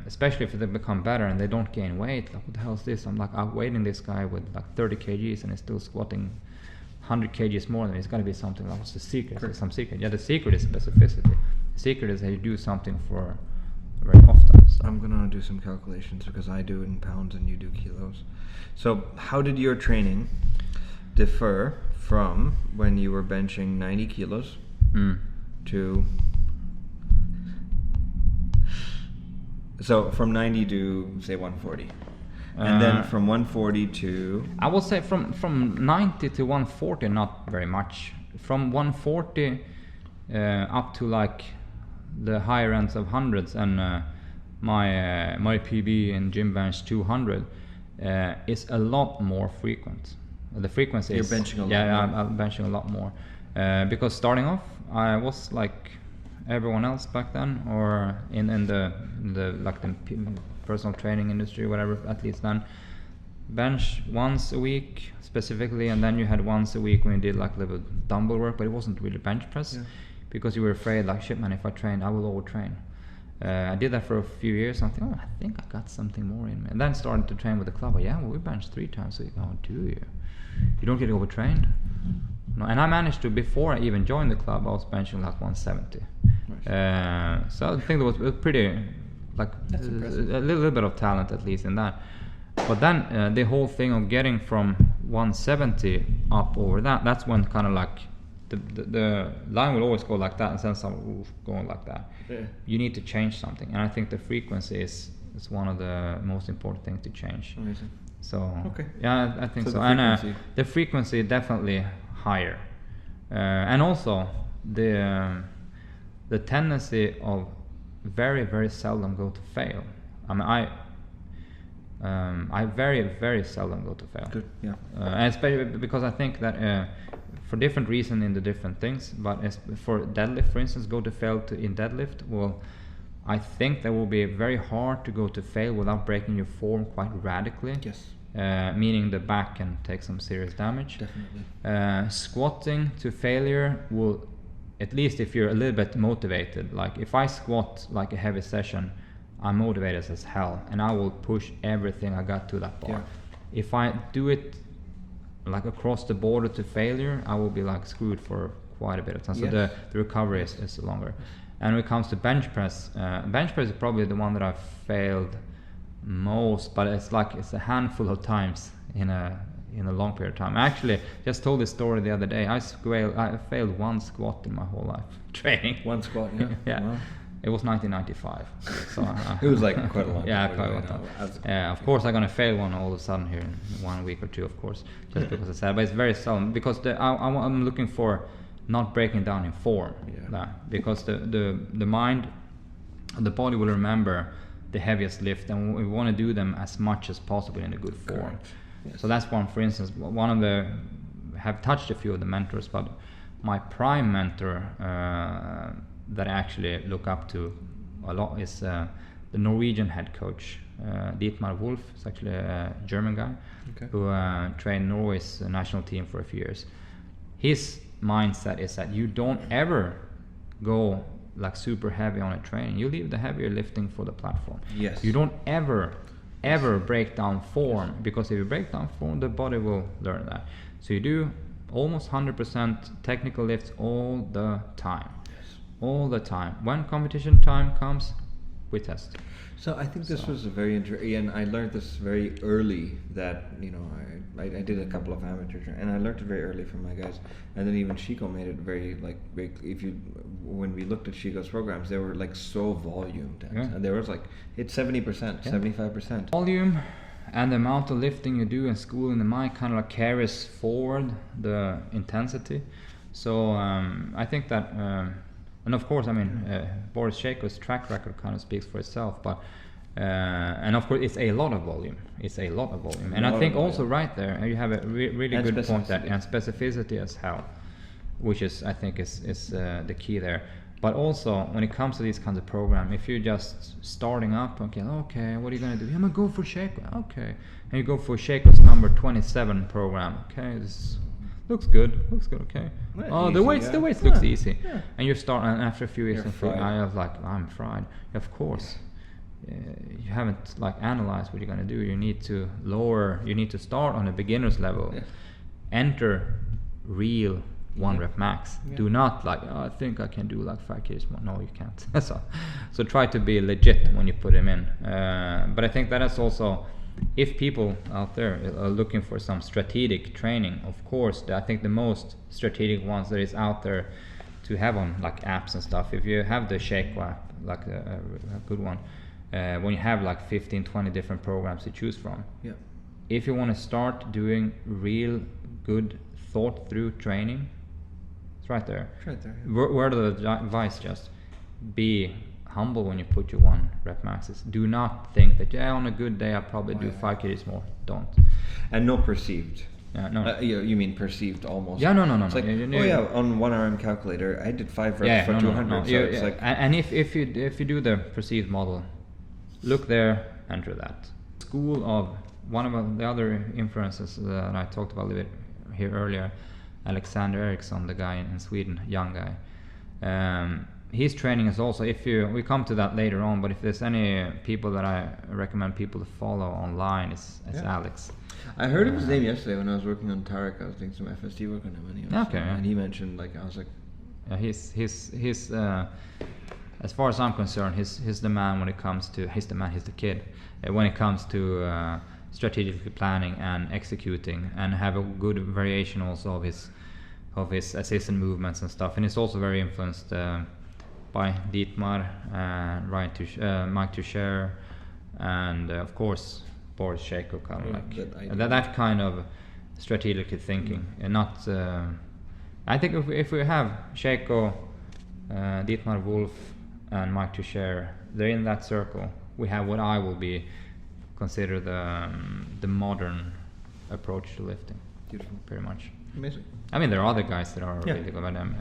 B: especially if they become better and they don't gain weight. Like, what the hell is this? I'm like outweighting this guy with like 30 kgs and he's still squatting 100 kgs more than me. It's got to be something. Like, what's the secret? There's some secret. Yeah, the secret is specificity. The secret is that you do something for very often. So.
C: I'm gonna do some calculations because I do it in pounds and you do kilos. So how did your training differ from when you were benching 90 kilos to... So from 90 to say 140, and then from 140 to...
B: I would say from 90 to 140, not very much. From 140 up to like the higher ends of hundreds, and my PB in gym bench 200 is a lot more frequent. The frequency
C: You're
B: is...
C: benching a lot
B: more. I'm benching a lot more. Because starting off, I was like everyone else back then, or in the personal training industry, whatever, at least then, bench once a week specifically, and then you had once a week when you did like little dumbbell work, but it wasn't really bench press, because you were afraid like, shit man, if I train I will overtrain. I did that for a few years and I think I got something more in me, and then started to train with the club. We bench 3 times a week. Oh, do you don't get overtrained? No, and I managed to, before I even joined the club, I was benching like 170. So I think there was pretty, like a little bit of talent at least in that. But then the whole thing of getting from 170 up over that's when kind of like the line will always go like that, and then some going like that. You need to change something, and I think the frequency is one of the most important things to change.
C: Amazing.
B: So
C: okay.
B: Yeah, I think so.
C: And
B: the frequency definitely higher, and also the tendency of very, very seldom go to fail. I mean, I very, very seldom go to fail.
C: Good. Yeah.
B: And especially because I think that for different reasons in the different things, but as for deadlift, for instance, go to fail in deadlift, well, I think that will be very hard to go to fail without breaking your form quite radically.
C: Yes.
B: Meaning the back can take some serious damage.
C: Definitely.
B: Squatting to failure will, at least if you're a little bit motivated, like if I squat like a heavy session, I'm motivated as hell and I will push everything I got to that bar.
C: Yeah.
B: If I do it like across the border to failure, I will be like screwed for quite a bit of time. So the recovery is longer. And when it comes to bench press is probably the one that I've failed most, but it's a handful of times in a long period of time. I actually just told this story the other day. I failed 1 squat in my whole life training.
C: 1 squat, yeah.
B: Yeah. Wow. It was 1995. So
C: it was like quite a long time.
B: Yeah, quite a long time. Yeah, of course I'm gonna fail one all of a sudden here in 1 week or 2, of course, just because I said. But it's very seldom, because I'm looking for not breaking down in form. Yeah. Because the mind, the body will remember the heaviest lift, and we want to do them as much as possible in a good form. Yes. So that's one, for instance, have touched a few of the mentors, but my prime mentor that I actually look up to a lot is the Norwegian head coach, Dietmar Wolf. He's actually a German guy who trained Norway's national team for a few years. His mindset is that you don't ever go like super heavy on a training. You leave the heavier lifting for the platform.
C: Yes.
B: You don't ever break down form, because if you break down form, the body will learn that. So you do almost 100% technical lifts all the time. Yes. All the time. When competition time comes, we test.
C: So I think this was a very interesting, and I learned this very early that, you know, I did a couple of amateur and I learned it very early from my guys, and then even Sheiko made it very like big. When we looked at Sheiko's programs, they were like so volume dense, and there was like it's 70%, 75%.
B: Volume and the amount of lifting you do in school in the mind kind of like carries forward the intensity. So I think that. And of course, I mean, Boris Sheiko's track record kind of speaks for itself, but and of course, it's a lot of volume. It's a lot of volume, and I think also right there you have a really
C: and
B: good point that and specificity as hell, which is I think is the key there. But also when it comes to these kinds of programs, if you're just starting up, okay, what are you gonna do? I'm gonna go for Sheiko, okay, and you go for Sheiko's number 27 program, okay, this looks good, okay.
C: Well,
B: the weights looks easy, and you start, and after a few years, I'm fried. Of course, you haven't like analyzed what you're gonna do. You need to start on a beginner's level, enter real 1 rep max. Do not like, I think I can do like 5 kgs more. No, you can't. so try to be legit when you put them in. But I think that is also, if people out there are looking for some strategic training, of course, I think the most strategic ones that is out there to have on like apps and stuff, if you have the Sheiko app, like a good one, when you have like 15-20 different programs to choose from, if you want to start doing real good thought through training, it's right there. Word of advice, just be humble when you put your 1 rep maxes. Do not think that on a good day I'll probably do 5 kgs more. Don't.
C: And no perceived.
B: No.
C: You mean perceived almost?
B: Yeah, no.
C: It's like, on 1 RM calculator I did 5 reps for 200.
B: No.
C: So it's like,
B: and if you do the perceived model, look there, enter that. School of one of the other influences that I talked about a little bit here earlier, Alexander Eriksson, the guy in Sweden, young guy. His training is also, we come to that later on, but if there's any people that I recommend people to follow online, it's Alex.
C: I heard of his name yesterday when I was working on Tarek. I was doing some FST work on him, and he mentioned, like, I was like,
B: he's as far as I'm concerned, he's the man when it comes to, he's the kid when it comes to strategically planning and executing, and have a good variation also of his assistant movements and stuff. And it's also very influenced by Dietmar, Mike Toucher, and of course Boris Sheiko, kind of that kind of strategically thinking, and not. I think if we have Sheiko, Dietmar Wolf, and Mike Toucher, they're in that circle. We have what I will be consider the modern approach to lifting.
C: Beautiful,
B: pretty much.
C: Amazing.
B: I mean, there are other guys that are really good, but them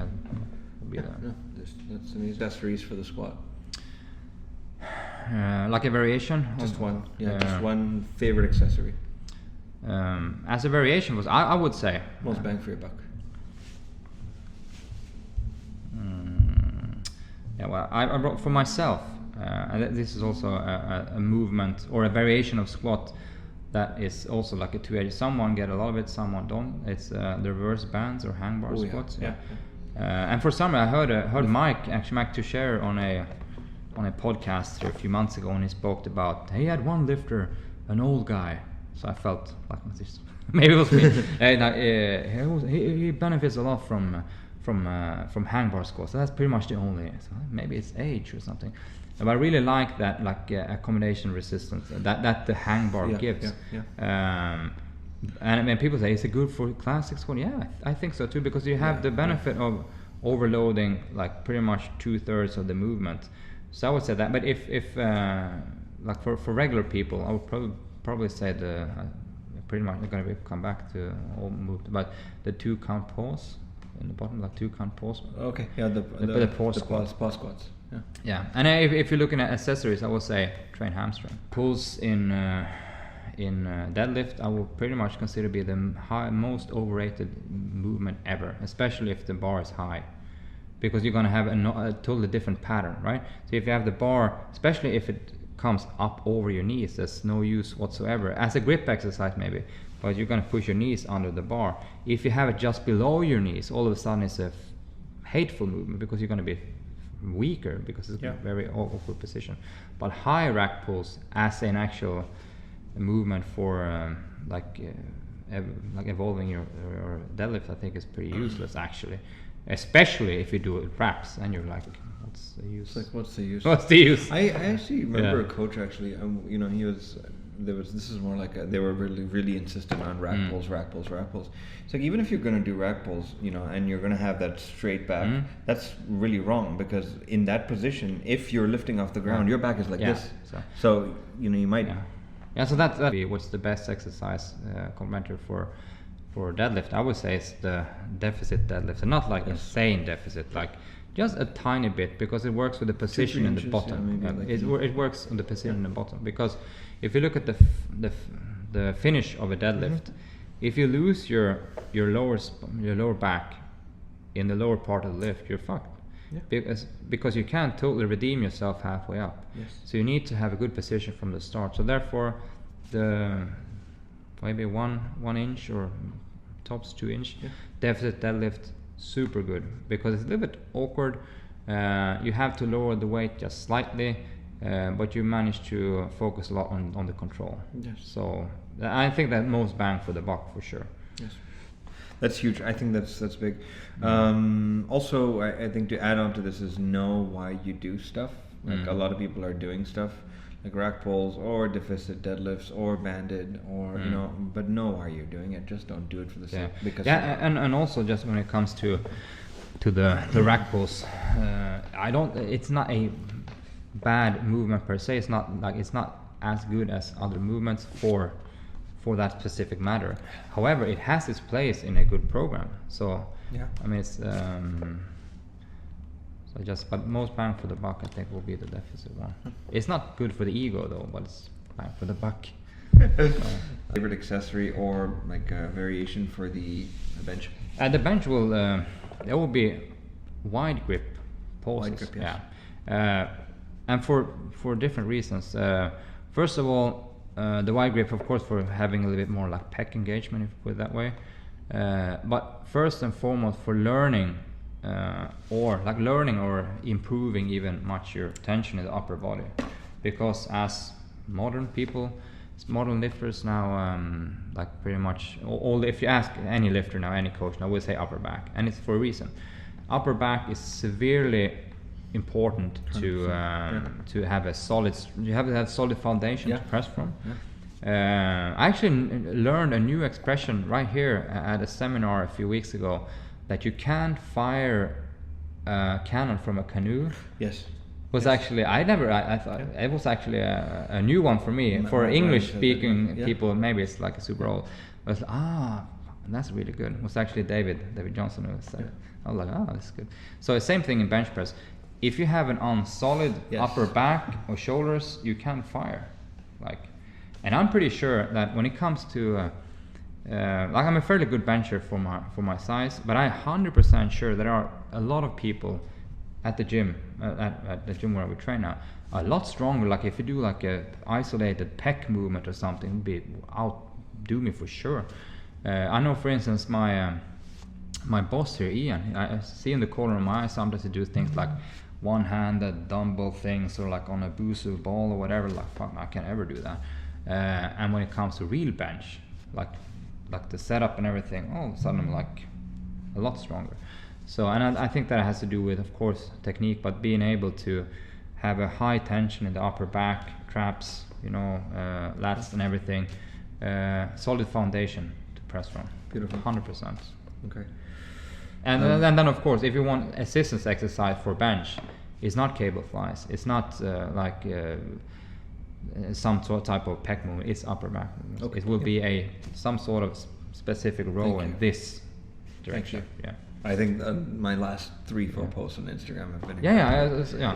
C: that's amazing. Accessories for the squat.
B: Like a variation.
C: Just one. Just one favorite accessory.
B: As a variation was, I would say.
C: Most bang for your buck.
B: Well, I brought for myself. And this is also a movement or a variation of squat that is also like a two-edged. Someone get a lot of it, someone don't. It's the reverse bands or hang bar squats. And for some, I heard Mike Toucher on a podcast a few months ago, and he spoke about he had one lifter, an old guy. So I felt like maybe it was me. He benefits a lot from hang bar squats. So that's pretty much the only. So maybe it's age or something. But I really like that, like accommodation resistance that the hang bar gives. And I mean, people say, is it good for classic squat? Yeah, I think so too, because you have the benefit of overloading like pretty much 2/3 of the movement. So I would say that. But if like for regular people, I would probably say pretty much they're going to come back to all moved, but the 2 count pause in the bottom, like 2 count pause.
C: Okay, yeah, the pause squats.
B: Yeah, and if you're looking at accessories, I would say train hamstring. Pulls in deadlift, I would pretty much consider be the most overrated movement ever, especially if the bar is high, because you're gonna have a totally different pattern, right? So if you have the bar, especially if it comes up over your knees, there's no use whatsoever as a grip exercise maybe, but you're gonna push your knees under the bar. If you have it just below your knees, all of a sudden it's a hateful movement because you're gonna be weaker because it's a very awkward position. But high rack pulls as an actual movement for like evolving your deadlift, I think is pretty useless actually, especially if you do it reps and you're like, what's the use?
C: It's like, what's the use?
B: What's the use?
C: I actually remember a coach actually, you know, this is more like they were really insistent on rack pulls. It's like, even if you're going to do rack pulls, you know, and you're going to have that straight back, that's really wrong, because in that position, if you're lifting off the ground, your back is like this. So you know, you might.
B: Yeah, so that's what's the best exercise complementary for deadlift. I would say it's the deficit deadlift, and not like insane deficit, like just a tiny bit, because it works with the position in the bottom. It works on the position in the bottom, because if you look at the finish of a deadlift, if you lose your lower back in the lower part of the lift, you're fucked. Because you can't totally redeem yourself halfway up. So you need to have a good position from the start. So therefore, the maybe 1 inch or tops 2 inch deficit deadlift, super good, because it's a little bit awkward. You have to lower the weight just slightly, but you manage to focus a lot on the control. So I think that most bang for the buck for sure.
C: That's huge. I think that's big. Also, I think to add on to this is know why you do stuff. Like a lot of people are doing stuff like rack pulls or deficit deadlifts or banded or you know, but know why you're doing it. Just don't do it for the sake. Because
B: and also just when it comes to the rack pulls, it's not a bad movement per se. It's not as good as other movements for that specific matter. However, it has its place in a good program. So I mean, it's but most bang for the buck, I think, will be the deficit one. It's not good for the ego though, but it's bang for the buck.
C: Favorite accessory or like a variation for the bench?
B: The bench will there will be wide grip pulses.
C: Wide grip,
B: and for different reasons. First of all, the wide grip, of course, for having a little bit more like pec engagement, if you put it that way. But first and foremost, for learning or improving even much your tension in the upper body, because as modern lifters now, like pretty much all, if you ask any lifter now, any coach now, will say upper back, and it's for a reason. Upper back is severely important to have a solid. You have to have solid foundation to press from. I actually learned a new expression right here at a seminar a few weeks ago, that you can't fire a cannon from a canoe. Was actually I thought it was actually a new one for me. For English speaking people, maybe it's like a super old. But that's really good. It was actually David Johnson who said. I was like, that's good. So the same thing in bench press. If you have an unsolid upper back or shoulders, you can't fire. And I'm pretty sure that when it comes to I'm a fairly good bencher for my size, but I'm 100% sure there are a lot of people at the gym, at the gym where we train now, a lot stronger. Like if you do like a isolated pec movement or something, it would be outdo me for sure. I know, for instance, my boss here, Ian, I see in the corner of my eye sometimes he do things like one-handed dumbbell things, or like on a Busu ball or whatever. Like, fuck, I can't ever do that. And when it comes to real bench, like the setup and everything, all of a sudden I'm like a lot stronger. So, and I think that has to do with, of course, technique, but being able to have a high tension in the upper back, traps, lats and everything, solid foundation to press from.
C: Beautiful.
B: 100%.
C: Okay.
B: And then of course, if you want assistance exercise for bench, it's not cable flies. It's not some sort of type of pec movement. It's upper back movement. Okay. It will be some sort of specific role in this direction. Yeah.
C: I think my last 3-4 posts on Instagram have been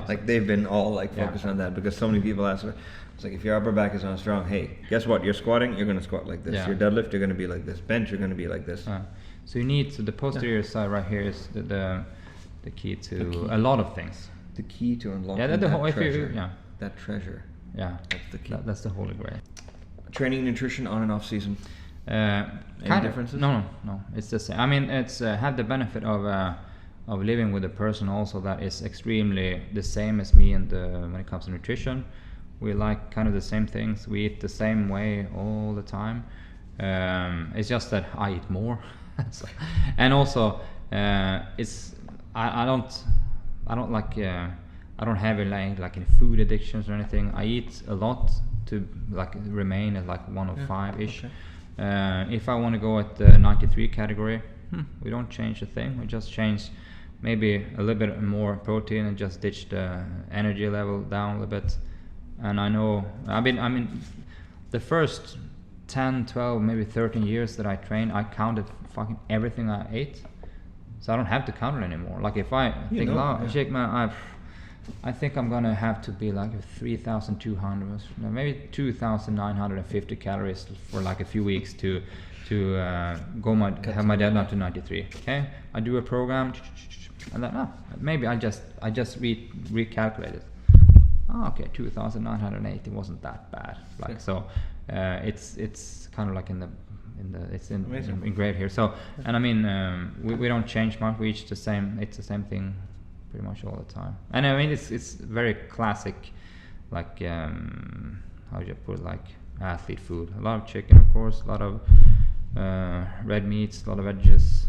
B: like
C: they've been all like focused on that, because so many people ask me, it's like, if your upper back is not strong, hey, guess what? You're squatting, you're going to squat like this. Your deadlift, you're going to be like this. Bench, you're going to be like this.
B: So you need the posterior side right here is the key to a lot of things.
C: The key to unlocking that treasure.
B: Yeah,
C: that's the key.
B: That's the holy grail.
C: Training, nutrition on and off season.
B: Any
C: differences?
B: No. It's the same. I mean, it's have the benefit of living with a person also that is extremely the same as me, and when it comes to nutrition, we like kind of the same things. We eat the same way all the time. It's just that I eat more, so, and also it's I don't like I don't have like any food addictions or anything. I eat a lot to like remain at like 105-ish. Okay. If I want to go at the 93 category, we don't change a thing. We just change maybe a little bit more protein and just ditch the energy level down a little bit. And I know, I mean, the first 10, 12, maybe 13 years that I trained, I counted fucking everything I ate. So I don't have to count it anymore. Like if I think, shake my, I think I'm gonna have to be like 3,200, maybe 2,950 calories for like a few weeks to have my deadlift to 93. Okay, I do a program, and then maybe I just recalculate it. Oh, okay, 2,980 wasn't that bad. Like so, it's kind of like it's engraved here. So, and I mean, we don't change much. We eat the same. It's the same thing pretty much all the time. And I mean, it's very classic, like how do you put it, like athlete food. A lot of chicken, of course. A lot of red meats. A lot of veggies.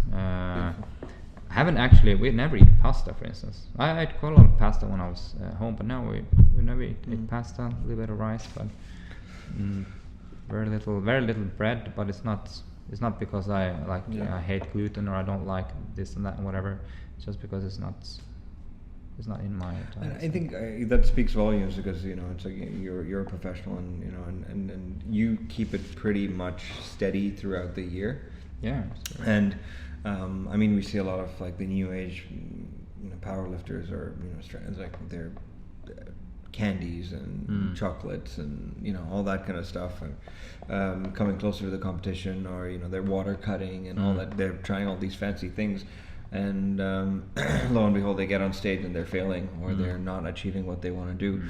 B: We never eat pasta, for instance. I ate quite a lot of pasta when I was home, but now we never eat pasta. A little bit of rice, but very little bread. But it's not because I hate gluten or I don't like this and that and whatever. It's just because it's not in my diet.
C: I think that speaks volumes, because it's like you're a professional, and and you keep it pretty much steady throughout the year.
B: Yeah.
C: And I mean, we see a lot of like the new age, powerlifters, or like they're candies and chocolates and all that kind of stuff, and coming closer to the competition, or they're water cutting and all that. They're trying all these fancy things, and lo and behold, they get on stage and they're failing, or they're not achieving what they want to do.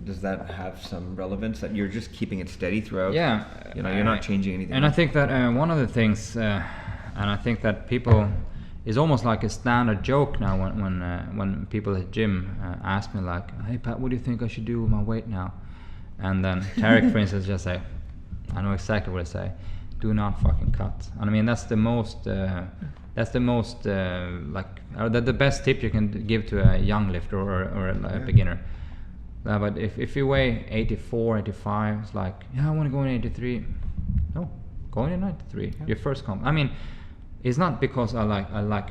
C: Does that have some relevance, that you're just keeping it steady throughout?
B: Yeah,
C: you're not changing anything.
B: And I think that one of the things, and I think that people, is almost like a standard joke now when people at gym ask me like, "Hey Pat, what do you think I should do with my weight now?" And then Tarek, for instance, just say, I know exactly what to say: do not fucking cut. And I mean, that's the most the best tip you can give to a young lifter or a beginner. But if you weigh 84, 85, it's like, I want to go in 83. No, go in 93. Yeah. Your first comp. I mean, it's not because I'm like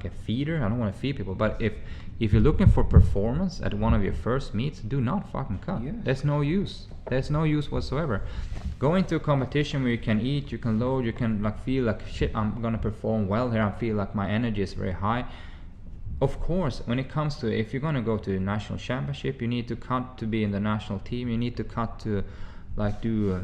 B: a feeder. I don't want to feed people. But if you're looking for performance at one of your first meets, do not fucking cut. Yeah. There's no use. There's no use whatsoever. Go into a competition where you can eat, you can load, you can like feel like shit, I'm gonna perform well here. I feel like my energy is very high. Of course, when it comes to, if you're going to go to the national championship, you need to cut to be in the national team. You need to cut to like do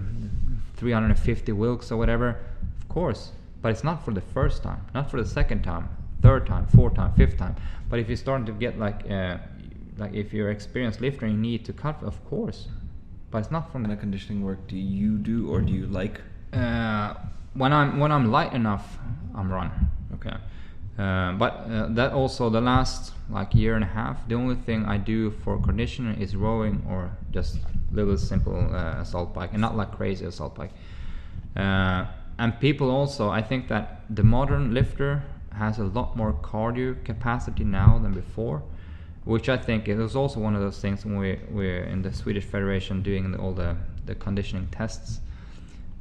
B: 350 Wilks or whatever. Of course, but it's not for the first time, not for the second time, third time, fourth time, fifth time. But if you're starting to get like if you're an experienced lifter, you need to cut, of course. But it's not from
C: the conditioning work. Do you do, or do you like?
B: When I'm light enough, I'm run. Okay. But that also, the last like year and a half, the only thing I do for conditioning is rowing, or just little simple assault bike, and not like crazy assault bike. And people also, I think that the modern lifter has a lot more cardio capacity now than before, which I think is also one of those things when we're in the Swedish Federation doing all the conditioning tests.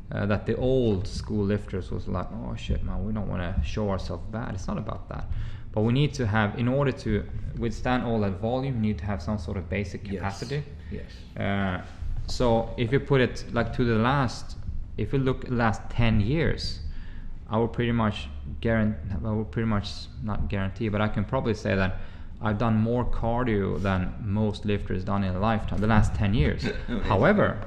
B: That the old school lifters was like, oh shit man, we don't want to show ourselves bad. It's not about that, but we need to have, in order to withstand all that volume, you need to have some sort of basic capacity. Yes. So if you put it like to the last, if you look at last 10 years, I will pretty much not guarantee, but I can probably say that I've done more cardio than most lifters done in a lifetime, the last 10 years. However,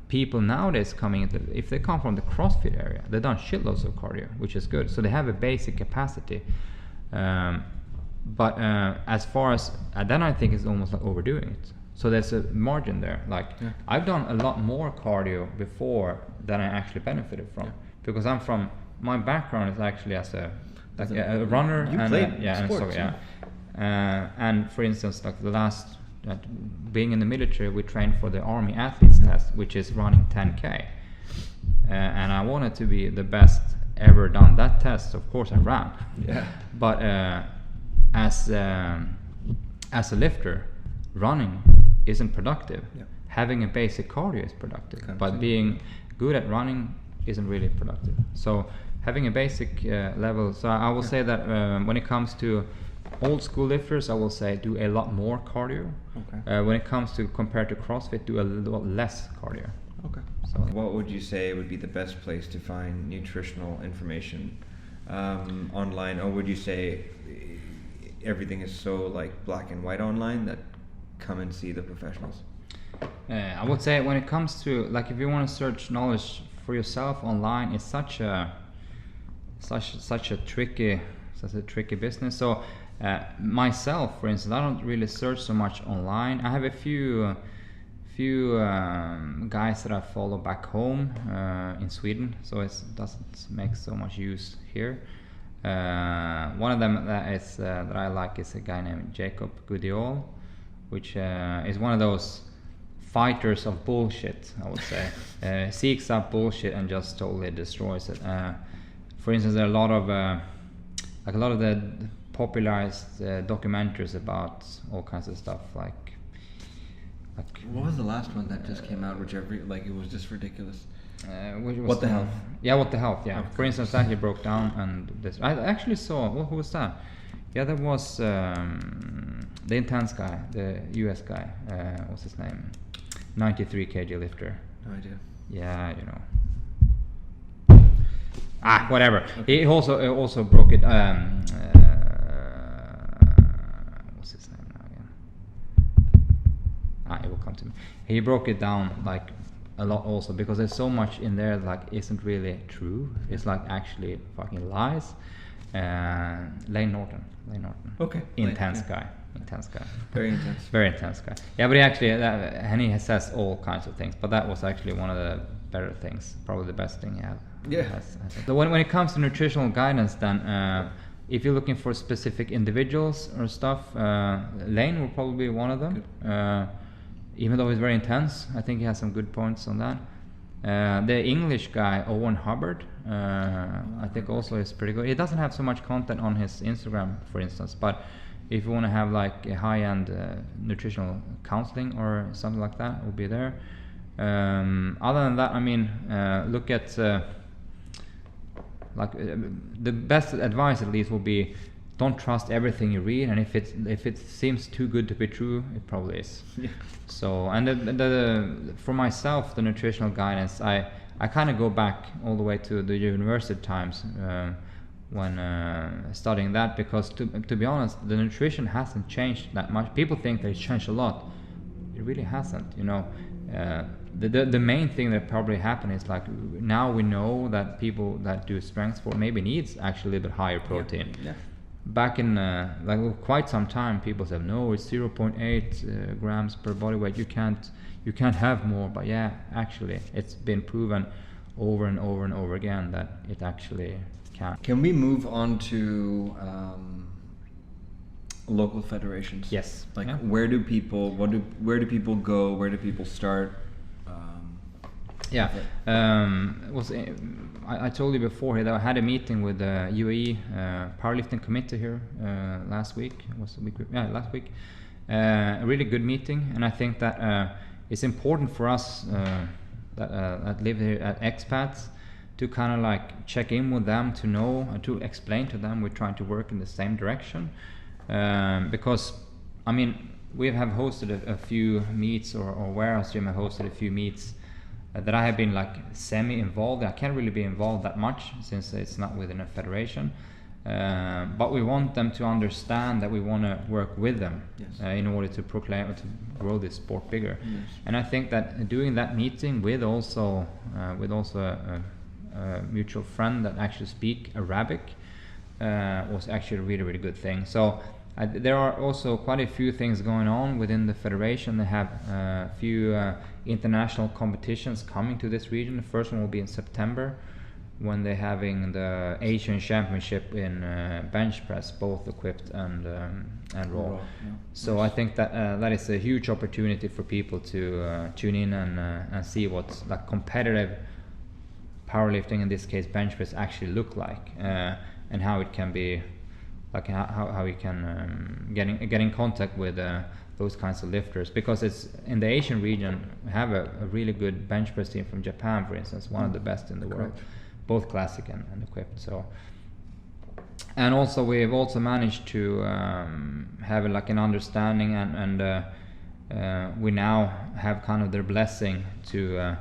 B: people nowadays coming into, if they come from the CrossFit area, they've done shitloads of cardio, which is good. So they have a basic capacity. But as far as then, I think it's almost like overdoing it. So there's a margin there. Like I've done a lot more cardio before than I actually benefited from, because my background is actually as a runner and for instance, like the last being in the military, we trained for the Army Athletes Test, which is running 10K, and I wanted to be the best ever done that test. Of course I ran, but as a lifter, running isn't productive. Having a basic cardio is productive, but being good at running isn't really productive. So having a basic level, so I will say that when it comes to old school lifters, I will say do a lot more cardio. When it comes to compared to CrossFit, do a little less cardio.
C: So what would you say would be the best place to find nutritional information online, or would you say everything is so like black and white online that come and see the professionals?
B: I would say when it comes to, like, if you want to search knowledge for yourself online, it's such a tricky business. So myself, for instance, I don't really search so much online. I have a few guys that I follow back home in Sweden, so it doesn't make so much use here. One of them that I like is a guy named Jacob Gudiol, which is one of those fighters of bullshit, I would say. Seeks out bullshit and just totally destroys it. For instance, there are a lot of the popularized documentaries about all kinds of stuff, like
C: what was the last one that just came out, which it was just ridiculous?
B: What the Health? Yeah, What the Health? Yeah.
C: Okay.
B: For instance, that he broke down, and this I actually saw. Who was that? Yeah, that was the intense guy, the US guy. What's his name? 93 kg lifter.
C: No idea.
B: Yeah, you know. Whatever. Okay. He also broke it. What's his name now again? It will come to me. He broke it down like a lot also, because there's so much in there like isn't really true. It's like actually fucking lies. Lane Norton.
C: Okay.
B: Intense guy.
C: Very intense.
B: Very intense guy. Yeah, but he actually, and he says all kinds of things. But that was actually one of the better things, probably the best thing he had.
C: Yeah.
B: So when it comes to nutritional guidance, then if you're looking for specific individuals or stuff, Lane will probably be one of them. Even though he's very intense, I think he has some good points on that. The English guy, Owen Hubbard, I think also is pretty good. He doesn't have so much content on his Instagram, for instance, but if you want to have like a high-end nutritional counseling or something like that, it will be there. Other than that, I mean, look at the best advice at least will be, don't trust everything you read, and if it seems too good to be true, it probably is. Yeah. So, and for myself, the nutritional guidance, I kind of go back all the way to the university times when studying that, because to be honest, the nutrition hasn't changed that much. People think that it's changed a lot. It really hasn't, you know. The main thing that probably happened is like now we know that people that do strength sport maybe needs actually a little bit higher protein. Yeah. Back in like quite some time, people said no, it's 0.8 grams per body weight. You can't have more. But yeah, actually, it's been proven over and over and over again that it actually can.
C: Can we move on to local federations?
B: Yes.
C: Like where do people go? Where do people start?
B: I told you before here that I had a meeting with the UAE powerlifting committee here last week. Last week. A really good meeting, and I think that it's important for us that live here at expats to kind of like check in with them, to know and to explain to them we're trying to work in the same direction, because I mean we have hosted a few meets, or Warehouse Gym have hosted a few meets that I have been like semi-involved. I can't really be involved that much since it's not within a federation, but we want them to understand that we want to work with them. Yes. In order to proclaim, to grow this sport bigger. Yes. And I think that doing that meeting with also a mutual friend that actually speak Arabic was actually a really good thing. So there are also quite a few things going on within the federation. They have a few international competitions coming to this region. The first one will be in September, when they're having the Asian Championship in bench press, both equipped and raw.
C: Yeah.
B: So
C: Nice.
B: I think that that is a huge opportunity for people to tune in and see what like competitive powerlifting, in this case bench press, actually look like, and how it can be, like how you can get in contact with those kinds of lifters, because it's in the Asian region. We have a really good bench press team from Japan, for instance, one of the best in the world, both classic and equipped. So, and also we've also managed to have like an understanding, and we now have kind of their blessing to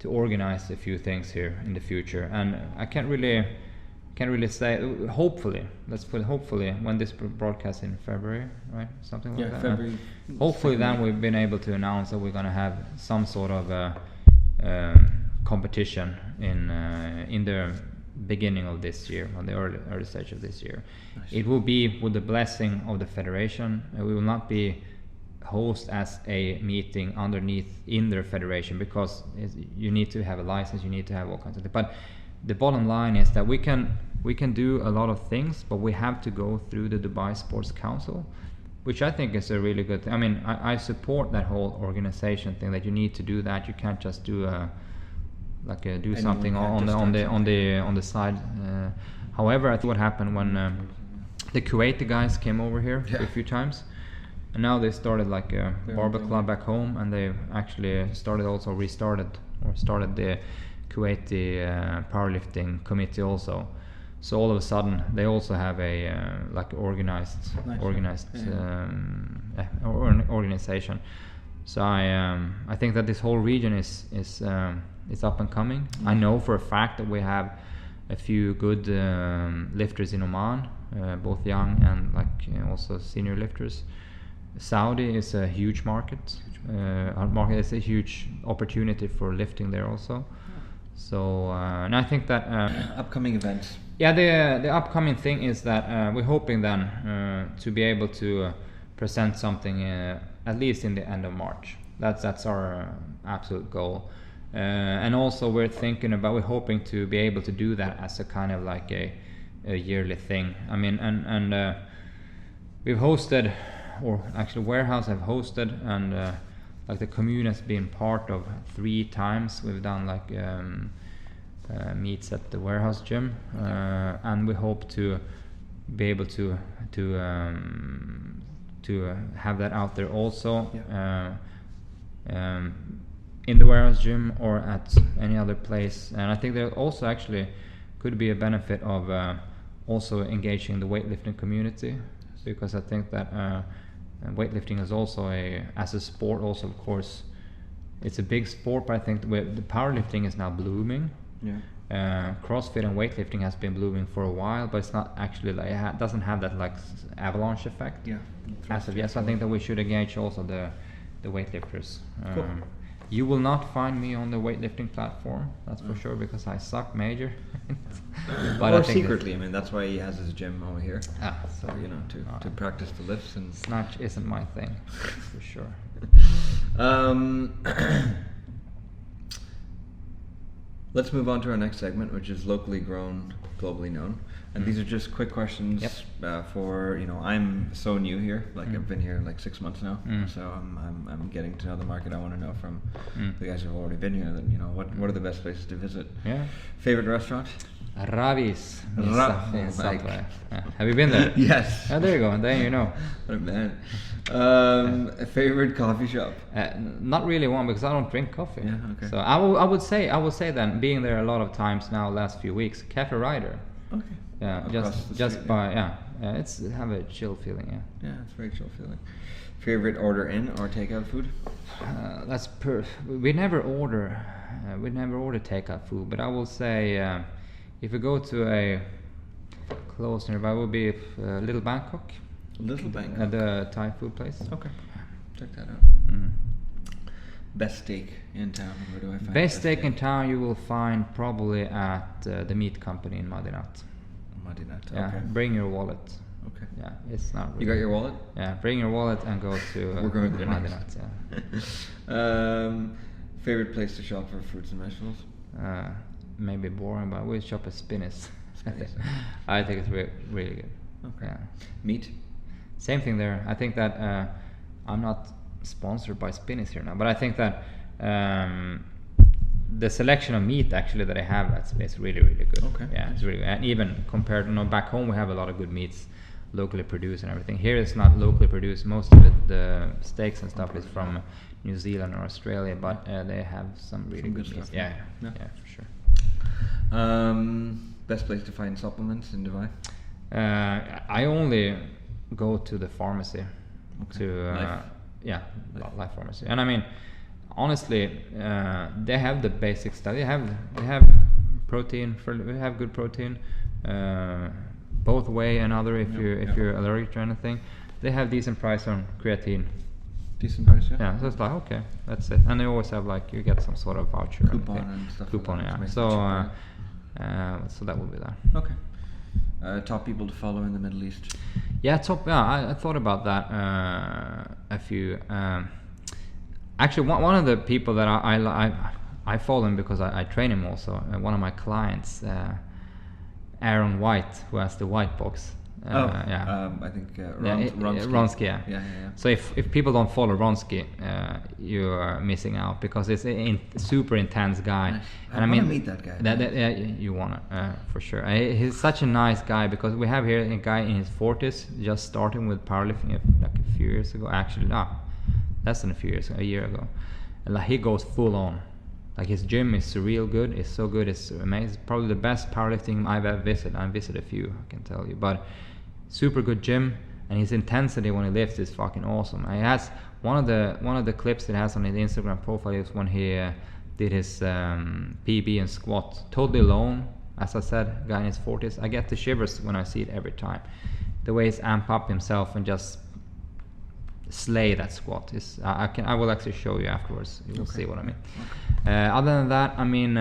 B: organize a few things here in the future. And I can't really say, hopefully, let's put it, hopefully, when this broadcast in February, right, something like that.
C: February.
B: Hopefully then we've been able to announce that we're going to have some sort of competition in the beginning of this year, on the early stage of this year.
C: Nice.
B: It will be with the blessing of the federation. We will not be host as a meeting underneath in their federation, because you need to have a license, you need to have all kinds of things. But the bottom line is that we can do a lot of things, but we have to go through the Dubai Sports Council, which I think is a really good thing. I mean, I support that whole organization thing, that you need to do that. You can't just do do something on the side. However, I think what happened when the Kuwaiti guys came over here a few times, and now they started like a barbell club back home, and they actually started the Kuwaiti powerlifting committee also. So all of a sudden they also have a organized organization. So I think that this whole region is up and coming. I know for a fact that we have a few good lifters in Oman, both young and also senior lifters. Saudi is a huge market. Our market is a huge opportunity for lifting there also. So and I think that
C: upcoming events.
B: Yeah, the upcoming thing is that we're hoping then to be able to present something at least in the end of March. That's our absolute goal. And also we're hoping to be able to do that as a kind of like a yearly thing. I mean, and we've hosted, or actually Warehouse have hosted, and the commune has been part of 3 times. We've done meets at the Warehouse gym, and we hope to be able to have that out there also, in the Warehouse gym or at any other place. And I think there also actually could be a benefit of also engaging the weightlifting community, because I think that weightlifting is also as a sport also, of course, it's a big sport, but I think the powerlifting is now blooming. CrossFit and weightlifting has been blooming for a while, but it's not actually it doesn't have that avalanche effect as of yet. So I think that we should engage also the weightlifters.
C: Cool.
B: You will not find me on the weightlifting platform, that's for sure, because I suck major. But
C: or
B: I think
C: secretly, I mean, that's why he has his gym over here. So to practice the lifts. And
B: snatch isn't my thing, for sure.
C: Let's move on to our next segment, which is locally grown, globally known. And these are just quick questions for, I'm so new here. I've been here 6 months now. So I'm getting to know the market. I want to know from the guys who have already been here, that, what are the best places to visit? Favorite restaurant?
B: Ravis in Subway. Have you been there?
C: Yes.
B: Oh, there you go. Then you know.
C: What a man. Favorite coffee shop?
B: Not really one, because I don't drink coffee.
C: Yeah, okay.
B: So I would say then, being there a lot of times now, last few weeks, Cafe Rider.
C: Okay.
B: Yeah, just by it's have a chill feeling.
C: Yeah, it's very chill feeling. Favorite order in or takeout food?
B: We never order takeout food, but I will say if we go to a close nearby, will be Little Bangkok.
C: Little Bangkok.
B: At the Thai food place.
C: Okay, check that out. Best steak in town. Where do I find
B: best steak in town? You will find probably at the meat company in Madinat.
C: Madinat.
B: Yeah,
C: okay.
B: bring your wallet.
C: Okay.
B: Yeah, it's not really.
C: You got your wallet?
B: Yeah, bring your wallet and go to
C: We're going to
B: Monday
C: next.
B: night, yeah.
C: Favorite place to shop for fruits and vegetables?
B: Maybe boring, but we shop at Spinneys.
C: Spinneys.
B: I think it's really good.
C: Okay.
B: Yeah.
C: Meat?
B: Same thing there. I think that I'm not sponsored by Spinneys here now, but I think that the selection of meat actually that I have at Spinneys is really good.
C: Okay.
B: Yeah, it's really good. And even compared, back home we have a lot of good meats, locally produced and everything. Here it's not locally produced. Most of it, the steaks and stuff, is from New Zealand or Australia, but they have some really good
C: stuff.
B: meats. Yeah, for sure.
C: Best place to find supplements in Dubai?
B: I only go to the pharmacy.
C: Okay.
B: To Life Pharmacy. And I mean, honestly, they have the basic stuff. They have protein. They have good protein, both whey and other. If you're allergic to anything, they have decent price on creatine.
C: Decent price, yeah.
B: Yeah, so it's like, okay, that's it. And they always have, like, you get some sort of voucher
C: coupon and stuff.
B: Coupon,
C: like that,
B: yeah. So that would be that.
C: Okay. Top people to follow in the Middle East?
B: Yeah, I thought about that a few. Actually, one of the people that I follow him because I train him also. One of my clients, Aaron White, who has the White Box.
C: I think Ronsky.
B: Ronsky, yeah.
C: Yeah.
B: So if people don't follow Ronsky, you are missing out, because it's a super intense guy.
C: Nice.
B: And
C: I want to meet that guy.
B: You wanna for sure. He's such a nice guy, because we have here a guy in his 40s just starting with powerlifting like a few years ago. Actually, no, less than a year ago. And like, he goes full on. Like, his gym is surreal good. It's so good. It's amazing. It's probably the best powerlifting I've ever visited. I've visited a few, I can tell you. But super good gym, and his intensity when he lifts is fucking awesome. And he has one of the clips that he has on his Instagram profile is when he did his PB and squat totally alone. As I said, guy in his 40s. I get the shivers when I see it every time. The way he's amp up himself and just slay that squat is. I will actually show you afterwards. You will see what I mean. Okay. Other than that, I mean,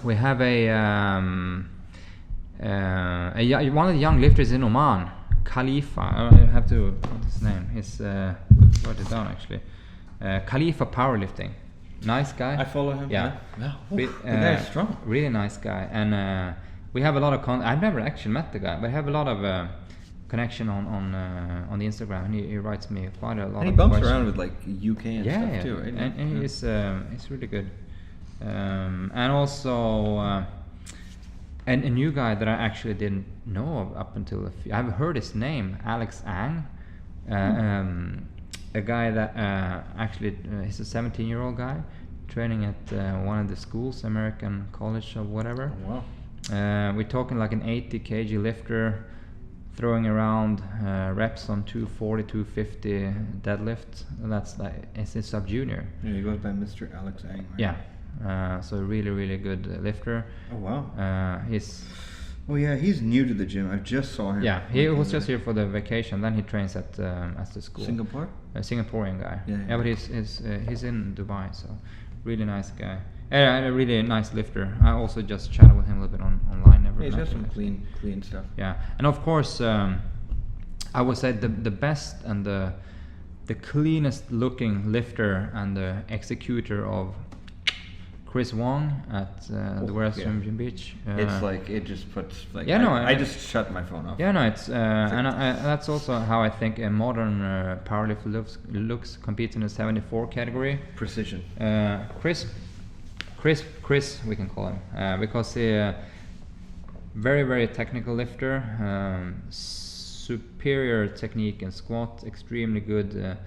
B: we have one of the young lifters in Oman, Khalifa. I have to what's his name? He's wrote it down actually. Khalifa Powerlifting. Nice guy.
C: I follow him.
B: Yeah.
C: The guy is strong.
B: Really nice guy, and we have a lot of I've never actually met the guy, but I have a lot of connection on the Instagram, and he writes me quite a lot.
C: And he
B: of
C: bumps
B: questions.
C: around with like UK and stuff too, right?
B: And he's really good. And also and a new guy that I actually didn't know of up until I've heard his name, Alex Ang. A guy that actually he's a 17-year-old guy training at one of the schools, American College or whatever.
C: Oh, wow.
B: We're talking like an 80 kg lifter, throwing around reps on 240, 250 deadlift. That's like, it's a sub junior.
C: Yeah, he goes by Mr. Alex Ang. Right?
B: Yeah. So really good lifter.
C: Oh wow.
B: He's.
C: Oh yeah, he's new to the gym. I just saw him.
B: Yeah, he was just here for the vacation. Then he trains at the school.
C: Singapore.
B: A Singaporean guy.
C: Yeah,
B: but he's in Dubai. So really nice guy. A really nice lifter. I also just chatted with him a little bit online. Never.
C: Yeah, he's
B: met
C: got some
B: him.
C: clean stuff.
B: Yeah, and of course, I would say the best and the cleanest looking lifter and the executor of Chris Wong at the Warehouse Gym Beach.
C: It's like it just puts like.
B: Yeah, no,
C: I just shut my phone off.
B: Yeah, no, it's and that's also how I think a modern powerlifter looks competes in the 74 category.
C: Precision.
B: Chris, we can call him because he very technical lifter, superior technique in squat, extremely good.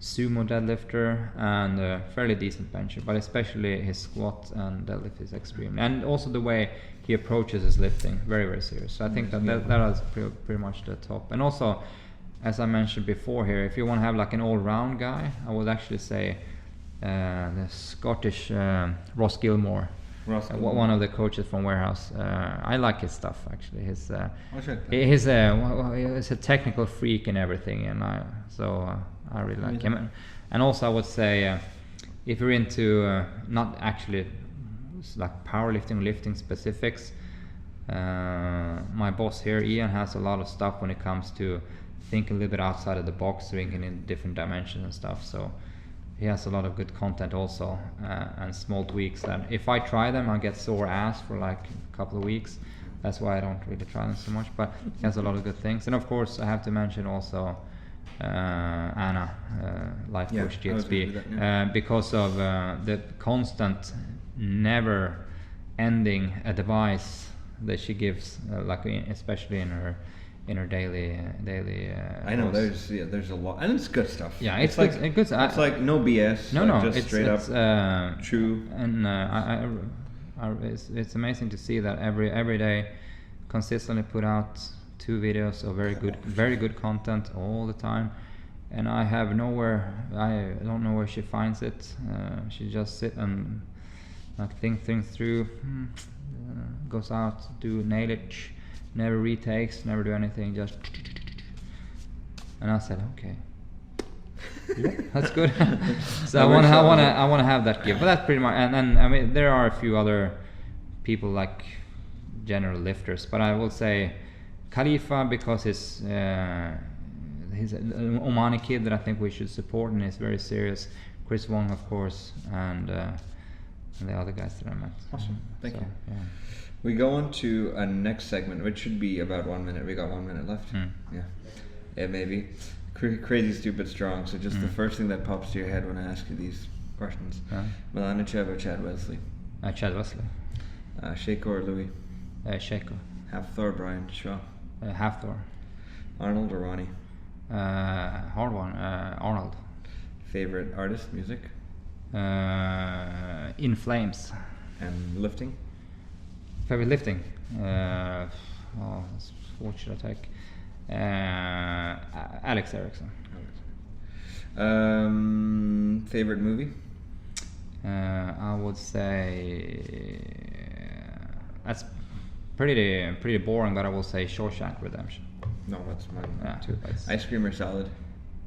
B: Sumo deadlifter and fairly decent bencher, but especially his squat and deadlift is extreme, and also the way he approaches his lifting, very serious. So I think that is pretty much the top. And also, as I mentioned before here, if you want to have like an all-round guy, I would actually say the Scottish Ross Gilmore. One of the coaches from Warehouse. I like his stuff actually. He's a technical freak and everything, and I really like him. And also I would say if you're into not actually like powerlifting, lifting specifics, My boss here, Ian, has a lot of stuff when it comes to think a little bit outside of the box, thinking in different dimensions and stuff. So he has a lot of good content also, and small tweaks that if I try them, I'll get sore ass for like a couple of weeks. That's why I don't really try them so much, but he has a lot of good things. And of course, I have to mention also Anna, Life Coach GXP, because of the constant, never ending advice that she gives, like especially in her daily.
C: I know there's a lot, and it's good stuff.
B: Yeah,
C: it's
B: like
C: good.
B: It's
C: it's like no BS.
B: No,
C: just
B: it's
C: straight up true.
B: And it's amazing to see that every day, consistently put out 2 videos of very good content all the time. And I don't know where she finds it. She just sit and like think things through, goes out, do nailage, never retakes, never do anything, just. And I said, okay, that's good. So I want to have that gift. But that's pretty much. And I mean, there are a few other people like general lifters, but I will say Khalifa, because he's an Omani kid that I think we should support, and he's very serious. Chris Wong, of course, and the other guys that I met.
C: Awesome, thank you.
B: Yeah.
C: We go on to a next segment, which should be about 1 minute. We got 1 minute left. Yeah, maybe. Crazy, stupid, strong. So just the first thing that pops to your head when I ask you these questions. Milanichev or Chad Wesley?
B: Chad Wesley.
C: Sheiko or Louis?
B: Sheiko.
C: Hafthor or Brian Shaw?
B: Hafthor.
C: Arnold or Ronnie?
B: Hard one. Arnold.
C: Favorite artist, music?
B: In Flames.
C: And lifting?
B: Favorite lifting? What should I take? Alex Eriksson.
C: Favorite movie?
B: I would say that's pretty boring, but I will say Shawshank Redemption.
C: No, that's mine
B: Yeah,
C: too. Ice cream or salad?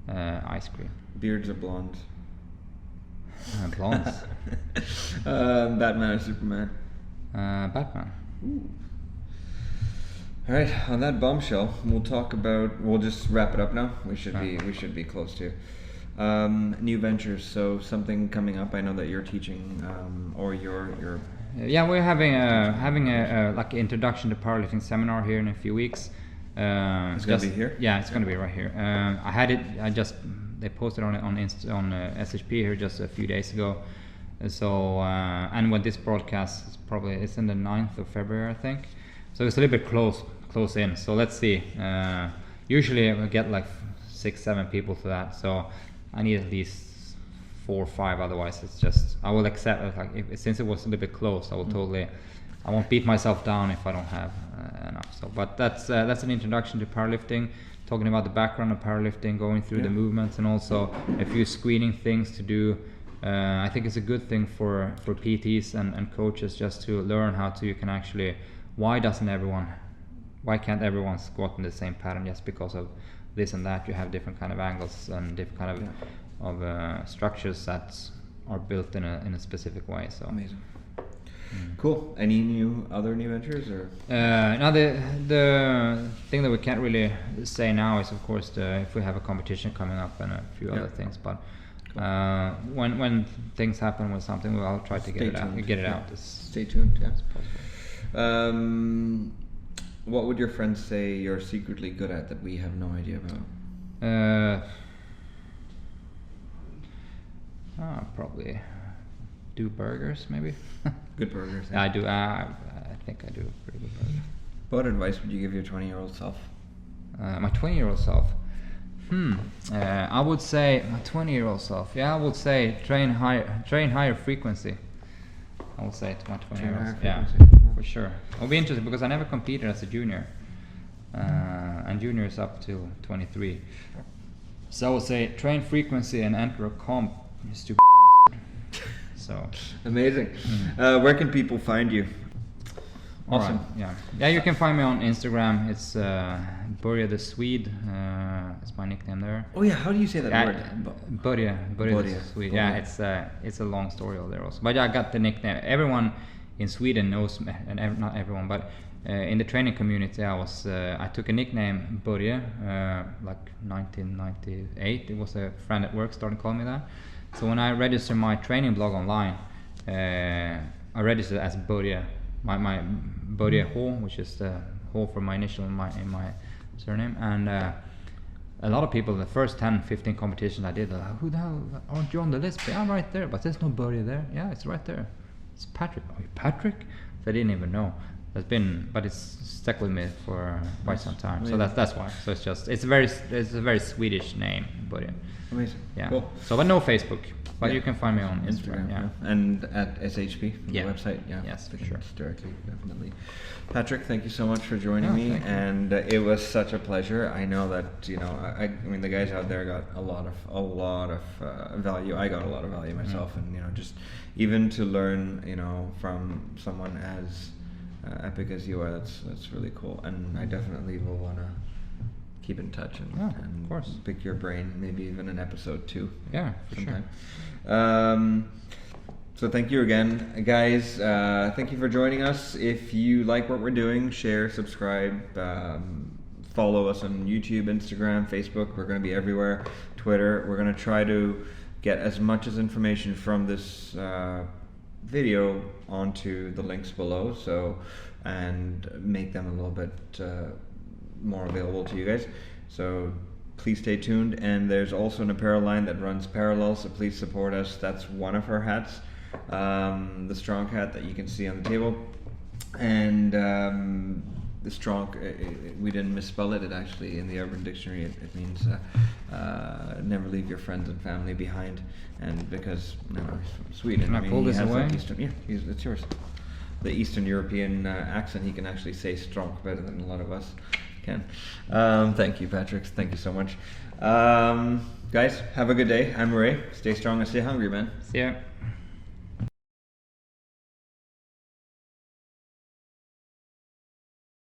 B: Ice cream.
C: Beards or blondes?
B: Blondes.
C: Batman or Superman?
B: Batman.
C: Ooh. All right. On that bombshell, we'll just wrap it up now. We should be close to new ventures. So something coming up. I know that you're teaching, or you're.
B: Yeah, we're having a like introduction to powerlifting seminar here in a few weeks.
C: It's gonna be here.
B: Yeah, it's gonna be right here. I had it. They posted on SHP here just a few days ago. So and when this broadcast is it's in the 9th of February, I think. So it's a little bit close in. So let's see. Usually I get like 6-7 people to that. So I need at least 4 or 5. Otherwise, it's just I will accept it. Like since it was a little bit close, I won't beat myself down if I don't have enough. So, but that's an introduction to powerlifting, talking about the background of powerlifting, going through the movements, and also a few screening things to do. I think it's a good thing for PTs and coaches just to learn how you can actually. Why can't everyone squat in the same pattern just because of this and that? You have different kind of angles and different kind of structures that are built in a specific way. So
C: amazing. Cool. Any other new ventures or?
B: Now the thing that we can't really say now is of course if we have a competition coming up and a few other things. But when things happen with something, I'll try to get it out.
C: Stay tuned. Yeah.
B: As possible.
C: What would your friends say you're secretly good at that we have no idea about?
B: Probably do burgers, maybe.
C: Good burgers.
B: Yeah, I do. I think I do pretty good burgers.
C: What advice would you give your 20-year-old self?
B: My 20-year-old self. I would say my 20-year-old self. Yeah, I would say train higher frequency. I would say to my 20-year-old. Yeah, for sure. It'll be interesting because I never competed as a junior, and junior is up to 23. So I would say train frequency and enter a comp. You stupid bastard. So
C: amazing. Where can people find you?
B: Awesome. Right. Yeah. You can find me on Instagram. It's Börje the Swede. It's my nickname there.
C: Oh yeah, how do you say that word?
B: Börje the Swede. Yeah, it's a long story over there also. But yeah, I got the nickname. Everyone in Sweden knows me, and not everyone, but in the training community, I took a nickname Börje, like 1998. It was a friend at work started calling me that. So when I registered my training blog online, I registered as Börje, my Börje H, which is the H for my initial in my surname, and a lot of people, the first 10-15 competitions I did, like, who the hell, aren't you on the list? Yeah, I'm right there, but there's no Börje there. Yeah, it's right there. It's Patrik. Oh, you Patrik? So I didn't even know. But it's stuck with me for quite some time. So that's why. So it's a very Swedish name, Börje.
C: Amazing.
B: Yeah.
C: Cool.
B: So but no Facebook, but you can find me on Instagram. Yeah.
C: And at SHP, the website. Yeah.
B: Yes, for sure.
C: Directly, definitely. Patrik, thank you so much for joining me,
B: and
C: it was such a pleasure. I know that I mean the guys out there got a lot of value. I got a lot of value myself, and just even to learn from someone as epic as you are, that's really cool. And I definitely will want to keep in touch and
B: of course,
C: pick your brain, maybe even an episode 2.
B: Yeah, for
C: sometime.
B: Sure.
C: So thank you again, guys. Thank you for joining us. If you like what we're doing, share, subscribe, follow us on YouTube, Instagram, Facebook. We're going to be everywhere. Twitter. We're going to try to get as much as information from this video onto the links below, and make them a little bit more available to you guys. So please stay tuned. And there's also an apparel line that runs parallel, so please support us. That's one of our hats, the Strong hat that you can see on the table. And the Strong, we didn't misspell it. It actually, in the Urban Dictionary, it means never leave your friends and family behind. And because he's from Sweden,
B: can I pull this away?
C: It's yours. The Eastern European accent, he can actually say Strong better than a lot of us can. Thank you, Patrik. Thank you so much. Guys, have a good day. I'm Ray. Stay strong and stay hungry, man.
B: See ya.